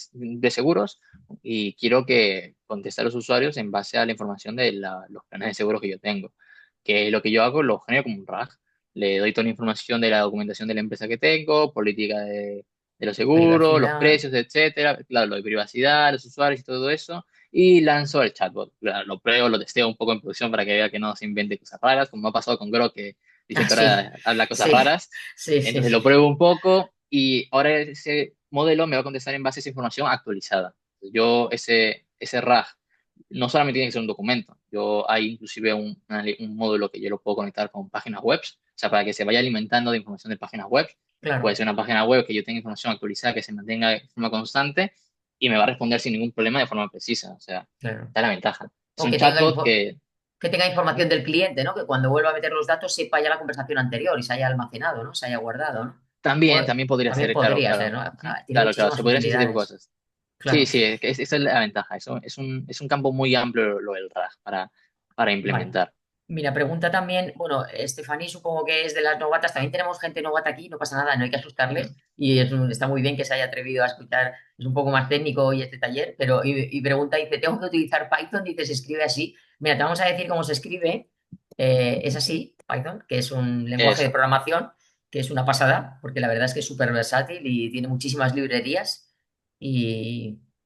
seguros y quiero que conteste a los usuarios en base a la información de los planes de seguros que yo tengo. Que lo que yo hago lo genero como un RAG. Le doy toda la información de la documentación de la empresa que tengo, política de los seguros, los Privacidad. precios, etcétera, claro, lo de privacidad, los usuarios y todo eso, y lanzo el chatbot. Claro, lo pruebo, lo testeo un poco en producción para que vea que no se invente cosas raras, como ha pasado con Grok, que dice Ah, que sí, ahora habla cosas sí, raras. sí, sí, Entonces lo sí. pruebo un poco y ahora ese modelo me va a contestar en base a esa información actualizada. Yo ese RAG no solamente tiene que ser un documento, hay inclusive un módulo que yo lo puedo conectar con páginas web, o sea, para que se vaya alimentando de información de páginas web. Puede Claro, ser una página web que yo tenga información actualizada, que se mantenga de forma constante y me va a responder sin ningún problema de forma precisa. O sea, claro. está la ventaja. Es O un chatbot que que tenga información del cliente, ¿no? Que cuando vuelva a meter los datos sepa ya la conversación anterior y se haya almacenado, ¿no? Se haya guardado, ¿no? también, Bueno, también podría también ser, claro, podría ser, claro. ¿no? Ujú. Tiene Claro, claro, muchísimas se podría hacer ese tipo de utilidades. cosas. Sí, Claro, sí, esa es la ventaja. Es un campo muy amplio lo del RAG para vale. implementar. Mira, pregunta también, bueno, Estefaní supongo que es de las novatas, también tenemos gente novata aquí, no pasa nada, no hay que asustarles y está muy bien que se haya atrevido a escuchar, es un poco más técnico hoy este taller, pero y pregunta, dice, ¿tengo que utilizar Python? Dice, se escribe así. Mira, te vamos a decir cómo se escribe, es así, Python, que es un lenguaje de Eso. programación, que es una pasada, porque la verdad es que es súper versátil y tiene muchísimas librerías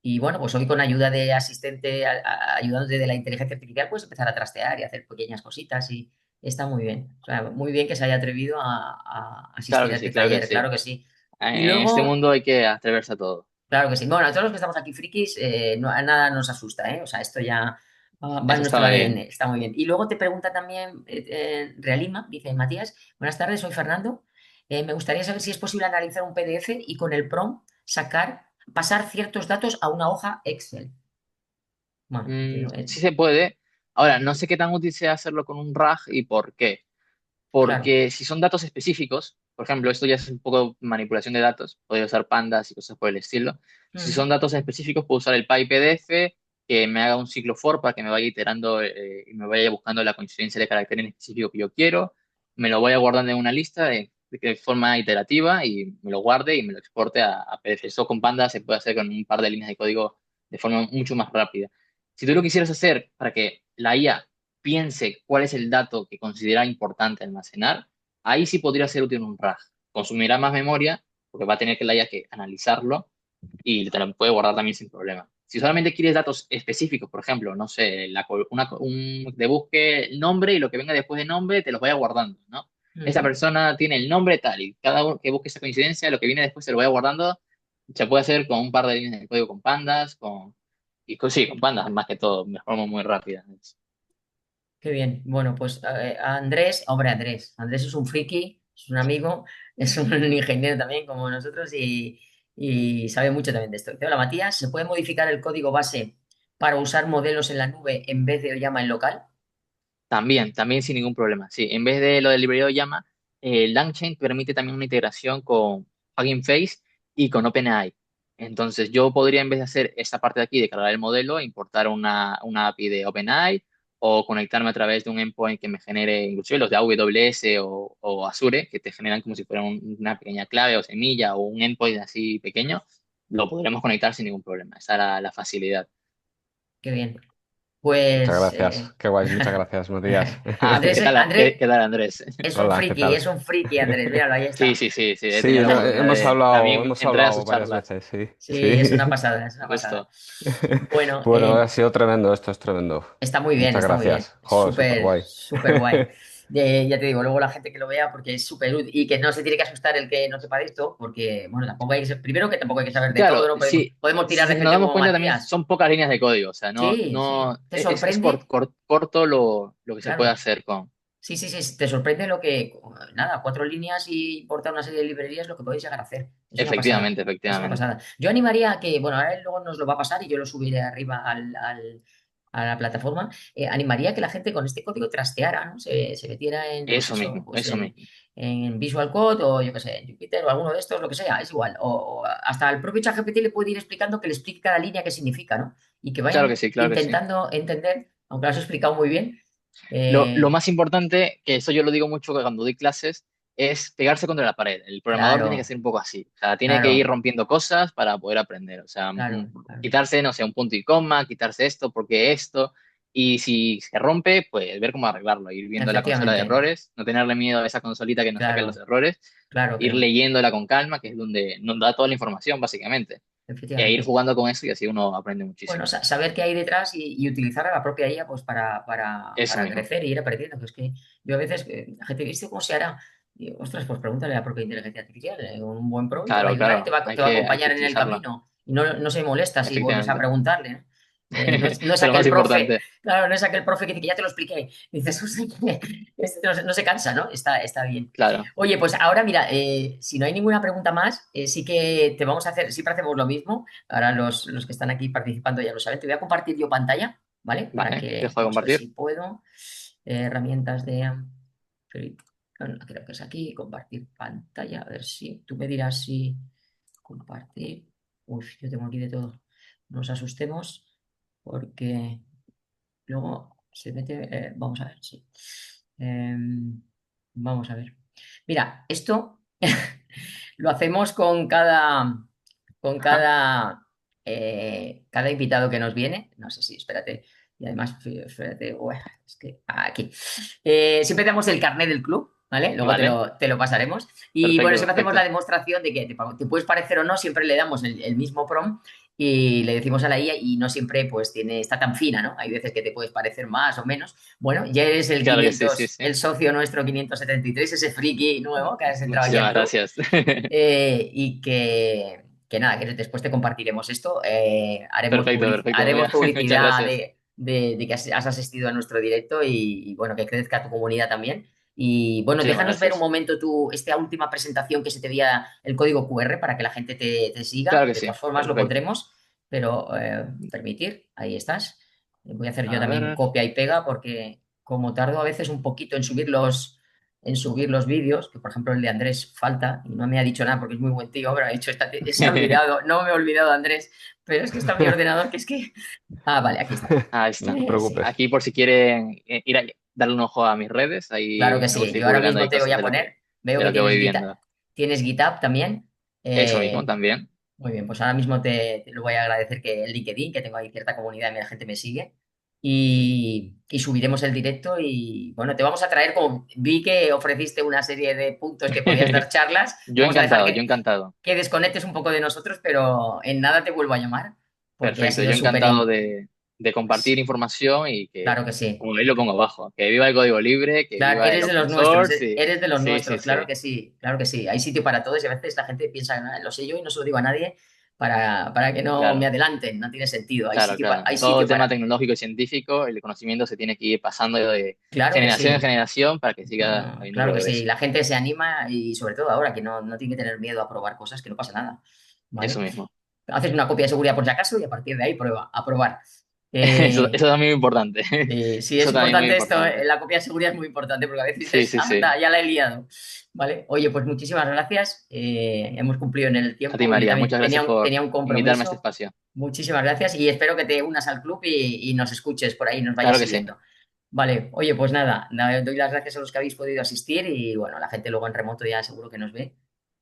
y bueno, pues hoy con ayuda de asistente, ayudándote de la inteligencia artificial, puedes empezar a trastear y hacer pequeñas cositas y está muy bien. O sea, muy bien que se haya atrevido a Claro asistir que a sí, este claro que taller, sí. claro que sí. Y En este luego, mundo hay que atreverse a todo. claro que sí. Bueno, a todos los que estamos aquí frikis, a nada nos asusta, ¿eh? O sea, esto ya va en Eso está nuestro muy ADN, bien. está muy bien. Y luego te pregunta también Realima, dice Matías, buenas tardes, soy Fernando. Me gustaría saber si es posible analizar un PDF y con el prompt pasar ciertos datos a una hoja Excel. Bueno, entiendo, Sí se puede. Ahora, no sé qué tan útil sea hacerlo con un RAG y por qué. claro. Porque si son datos específicos, por ejemplo, esto ya es un poco manipulación de datos, podría usar pandas y cosas por el estilo. Si Ujú, son datos específicos, puedo usar el PyPDF, que me haga un ciclo for para que me vaya iterando y me vaya buscando la coincidencia de carácter en específico que yo quiero, me lo vaya guardando en una lista de forma iterativa y me lo guarde y me lo exporte a PDF. Eso con pandas se puede hacer con un par de líneas de código de forma mucho más rápida. Si tú lo quisieras hacer para que la IA piense cuál es el dato que considera importante almacenar, ahí sí podría ser útil un RAG. Consumirá más memoria porque va a tener que la IA que analizarlo y te lo puede guardar también sin problema. Si solamente quieres datos específicos, por ejemplo, no sé, de busque el nombre y lo que venga después de nombre, te los vaya guardando, ¿no? Esa ujú. persona tiene el nombre tal y cada uno que busque esa coincidencia, lo que viene después se lo vaya guardando. Se puede hacer con un par de líneas de código con pandas, sí, con pandas más que todo, de forma muy rápida. Qué bien. Bueno, pues a Andrés, hombre, Andrés es un friki, es un amigo, es un ingeniero también como nosotros y sabe mucho también de esto. Dice, hola Matías, ¿se puede modificar el código base para usar modelos en la nube en vez de Oyama en local? También sin ningún problema. Sí, en vez de lo del librerío llama, LangChain permite también una integración con Hugging Face y con OpenAI. Entonces, yo podría, en vez de hacer esta parte de aquí, de cargar el modelo, importar una API de OpenAI o conectarme a través de un endpoint que me genere, inclusive los de AWS o Azure, que te generan como si fuera una pequeña clave o semilla o un endpoint así pequeño, lo podremos conectar sin ningún problema. Esa era la facilidad. Qué bien. Muchas Pues gracias. Qué guay. Muchas gracias, Matías. Ah, Andrés, ¿qué tal, Andrés qué tal, Andrés? Hola, ¿qué tal? es un friki, Andrés, míralo, ahí Sí, está. sí, sí, sí, he Sí, tenido la oportunidad de también hemos entrar a sus hablado varias charlas, veces, sí, Sí, es una sí. pasada, es una pasada. justo. Bueno, Bueno, ha sido tremendo, esto es tremendo. está muy bien, Muchas está muy bien. gracias. Joder, súper Súper, guay. súper guay. Ya te digo, luego la gente que lo vea, porque es súper útil y que no se tiene que asustar el que no sepa de esto, porque, bueno, tampoco hay que primero que tampoco hay que saber de todo, Claro, ¿no? sí, Podemos tirar de si nos gente damos como cuenta también Matías. son pocas líneas de código, o sea, Sí, sí. ¿Te es sorprende? corto lo que se puede Claro. hacer con. Sí, sí, sí. Te sorprende lo que, nada, 4 líneas y importar una serie de librerías, lo que podéis llegar a hacer. Es una pasada. Efectivamente, Es una efectivamente. pasada. Yo animaría a que, bueno, ahora él luego nos lo va a pasar y yo lo subiré arriba a la plataforma. Animaría a que la gente con este código trasteara, ¿no? Se metiera en, pues Eso eso, mismo, pues eso mismo. en Visual Code o yo qué sé, en Jupyter o alguno de estos, lo que sea, es igual. O hasta el propio ChatGPT le puede ir explicando que le explique cada línea qué significa, ¿no? Y que Claro que vayan sí, claro que sí. intentando entender, aunque lo has explicado muy bien. Lo eh, más importante, que eso yo lo digo mucho cuando doy clases, es pegarse contra la pared. El programador tiene que claro, ser un poco así. O sea, tiene que ir claro, rompiendo cosas para poder aprender. O sea, claro, claro. quitarse, no sé, un punto y coma, quitarse esto, porque esto. Y si se rompe, pues ver cómo arreglarlo, ir viendo la consola de Efectivamente, errores, no tenerle miedo a esa consolita que nos saque los claro, errores, claro, ir leyéndola con calma, que es donde nos da toda la información, básicamente. E ir efectivamente. jugando con eso y así uno aprende Bueno, muchísimo. saber qué hay detrás y utilizar a la propia IA pues Eso para mismo. crecer y ir aprendiendo. Que es que yo a veces, la gente dice, ¿cómo se hará? Y, ostras, pues pregúntale a la propia inteligencia artificial, un buen pro y te va a Claro, ayudar y claro. te va a Hay que acompañar en el utilizarla. camino. Y no se molesta si vuelves a Efectivamente. preguntarle, ¿no? No Eso es es lo aquel más profe, importante. claro, no es aquel profe que dice que ya te lo expliqué. Dices, "Hostia, este no se cansa, ¿no? Está bien. Claro. Oye, pues ahora mira, si no hay ninguna pregunta más, sí que te vamos a hacer, siempre hacemos lo mismo. Ahora los que están aquí participando ya lo saben. Te voy a compartir yo pantalla, ¿vale? Para Vale, que, dejo de vamos a ver compartir. si puedo. Herramientas de... creo que es aquí, compartir pantalla. A ver si tú me dirás si compartir. Uf, yo tengo aquí de todo. No nos asustemos porque luego se mete... vamos a ver, sí. Em, vamos a ver. Mira, esto lo hacemos con Ajá. cada invitado que nos viene. No sé si, espérate. Y además, espérate, es que aquí. Siempre damos el carnet del club, ¿vale? Luego Vale. te lo pasaremos. Y bueno, Perfecto, siempre hacemos la perfecto. demostración de que te puedes parecer o no, siempre le damos el mismo prompt y le decimos a la IA y no siempre pues está tan fina, ¿no? Hay veces que te puedes parecer más o menos. Bueno, ya eres el Claro que sí, sí, 500, sí. el socio nuestro 573, ese friki nuevo que has entrado aquí al Muchísimas club gracias. y que nada, que después te compartiremos esto. Perfecto, perfecto. Haremos Mira, muchas publicidad gracias. de que has asistido a nuestro directo y, bueno, que crezca tu comunidad también. Y bueno, Muchísimas déjanos ver un gracias. momento esta última presentación que se te veía el código QR para que la gente te siga. Claro que De sí. todas formas lo Perfecto. pondremos, pero permitir, ahí estás. Voy a hacer yo A también ver. copia y pega porque como tardo a veces un poquito en subir los vídeos, que por ejemplo el de Andrés falta y no me ha dicho nada porque es muy buen tío, pero ha dicho, se ha olvidado, no me he olvidado de Andrés, pero es que está en mi ordenador, que es que... Ah, vale, aquí está. Ahí No está. te Sí, preocupes. Aquí por si quieren ir a darle un ojo a mis redes, claro ahí que me sí. gusta ir Yo ahora publicando mismo ahí te voy cosas a poner, veo de que lo que voy viendo. Tienes GitHub también. Eso mismo Eh, también. Muy bien, pues ahora mismo te lo voy a agradecer que el LinkedIn, que tengo ahí cierta comunidad y la gente me sigue. Y subiremos el directo y bueno, te vamos a traer, como vi que ofreciste una serie de puntos que podías dar charlas, Yo vamos a dejar encantado, yo encantado. que desconectes un poco de nosotros, pero en nada te vuelvo a llamar porque ha Perfecto, sido yo súper... encantado de compartir información y Claro que, que sí. como ahí lo pongo abajo, que viva el código libre, que Claro, viva el eres de los open nuestros, source y eres de los sí, sí, nuestros, claro sí. que sí, claro que sí. Hay sitio para todos y a veces la gente piensa, "Ah, lo sé yo y no se lo digo a nadie para que no me Claro, adelanten, no tiene sentido. claro, claro. Hay Todo sitio tema para... tecnológico y científico, el conocimiento se tiene que ir pasando de Claro que generación en sí, generación para que siga no, habiendo claro que sí. progreso. La gente se anima y sobre todo ahora que no tiene que tener miedo a probar cosas, que no pasa nada, Eso ¿vale? mismo. Haces una copia de seguridad por si acaso y a partir de ahí prueba, a probar. Eso también es importante. Sí, sí, es Eso también es muy importante esto, importante. la copia de seguridad es muy importante porque a veces Sí, dices, sí, sí. anda, ya la he liado. ¿Vale? Oye, pues muchísimas gracias. Hemos cumplido en el A ti, tiempo. Yo María, también muchas gracias por tenía un invitarme a este compromiso. espacio. Muchísimas gracias y espero que te unas al club y nos escuches por ahí, nos vayas Claro que sí. siguiendo. Vale, oye, pues nada, doy las gracias a los que habéis podido asistir y bueno, la gente luego en remoto ya seguro que nos ve.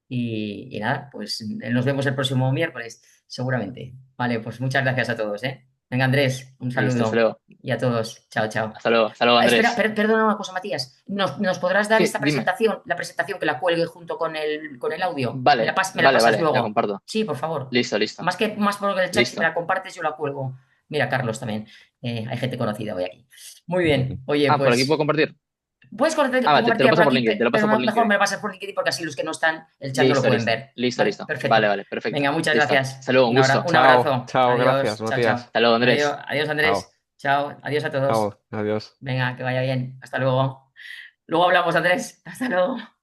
Y nada, pues nos vemos el próximo miércoles, seguramente. Vale, pues muchas gracias a todos, ¿eh? Venga, Andrés, un Listo, hasta saludo. luego. Y a todos. Chao, chao. Hasta luego, Ah, espera, Andrés. perdona una cosa, Matías. ¿Nos podrás dar Sí, esta dime. presentación, la presentación que la cuelgue junto con el audio? Vale, Me la vale, pasas vale, la luego? comparto. Sí, por favor. Listo, listo, Más por el chat, si me listo. la compartes, yo la cuelgo. Mira, Carlos también. Hay gente conocida hoy aquí. Muy bien. Oye, Ah, ¿por aquí puedo pues compartir? puedes Ah, vale, te lo compartirla por paso por aquí, LinkedIn, te lo pero paso por mejor me LinkedIn. lo pasas por LinkedIn porque así los que no están, el chat no lo Listo, pueden listo, ver. listo, ¿Vale? listo. Vale, Perfecto. vale, perfecto. Venga, muchas Listo. gracias. Hasta luego, un gusto. Un Chao, abrazo. chao, gracias, Adiós. Chao, chao. Matías. Hasta luego, Adiós, Andrés. adiós, Chao, Andrés. Chao. Adiós a todos. chao, adiós. Venga, que vaya bien. Hasta luego. Luego hablamos, Andrés. Hasta luego.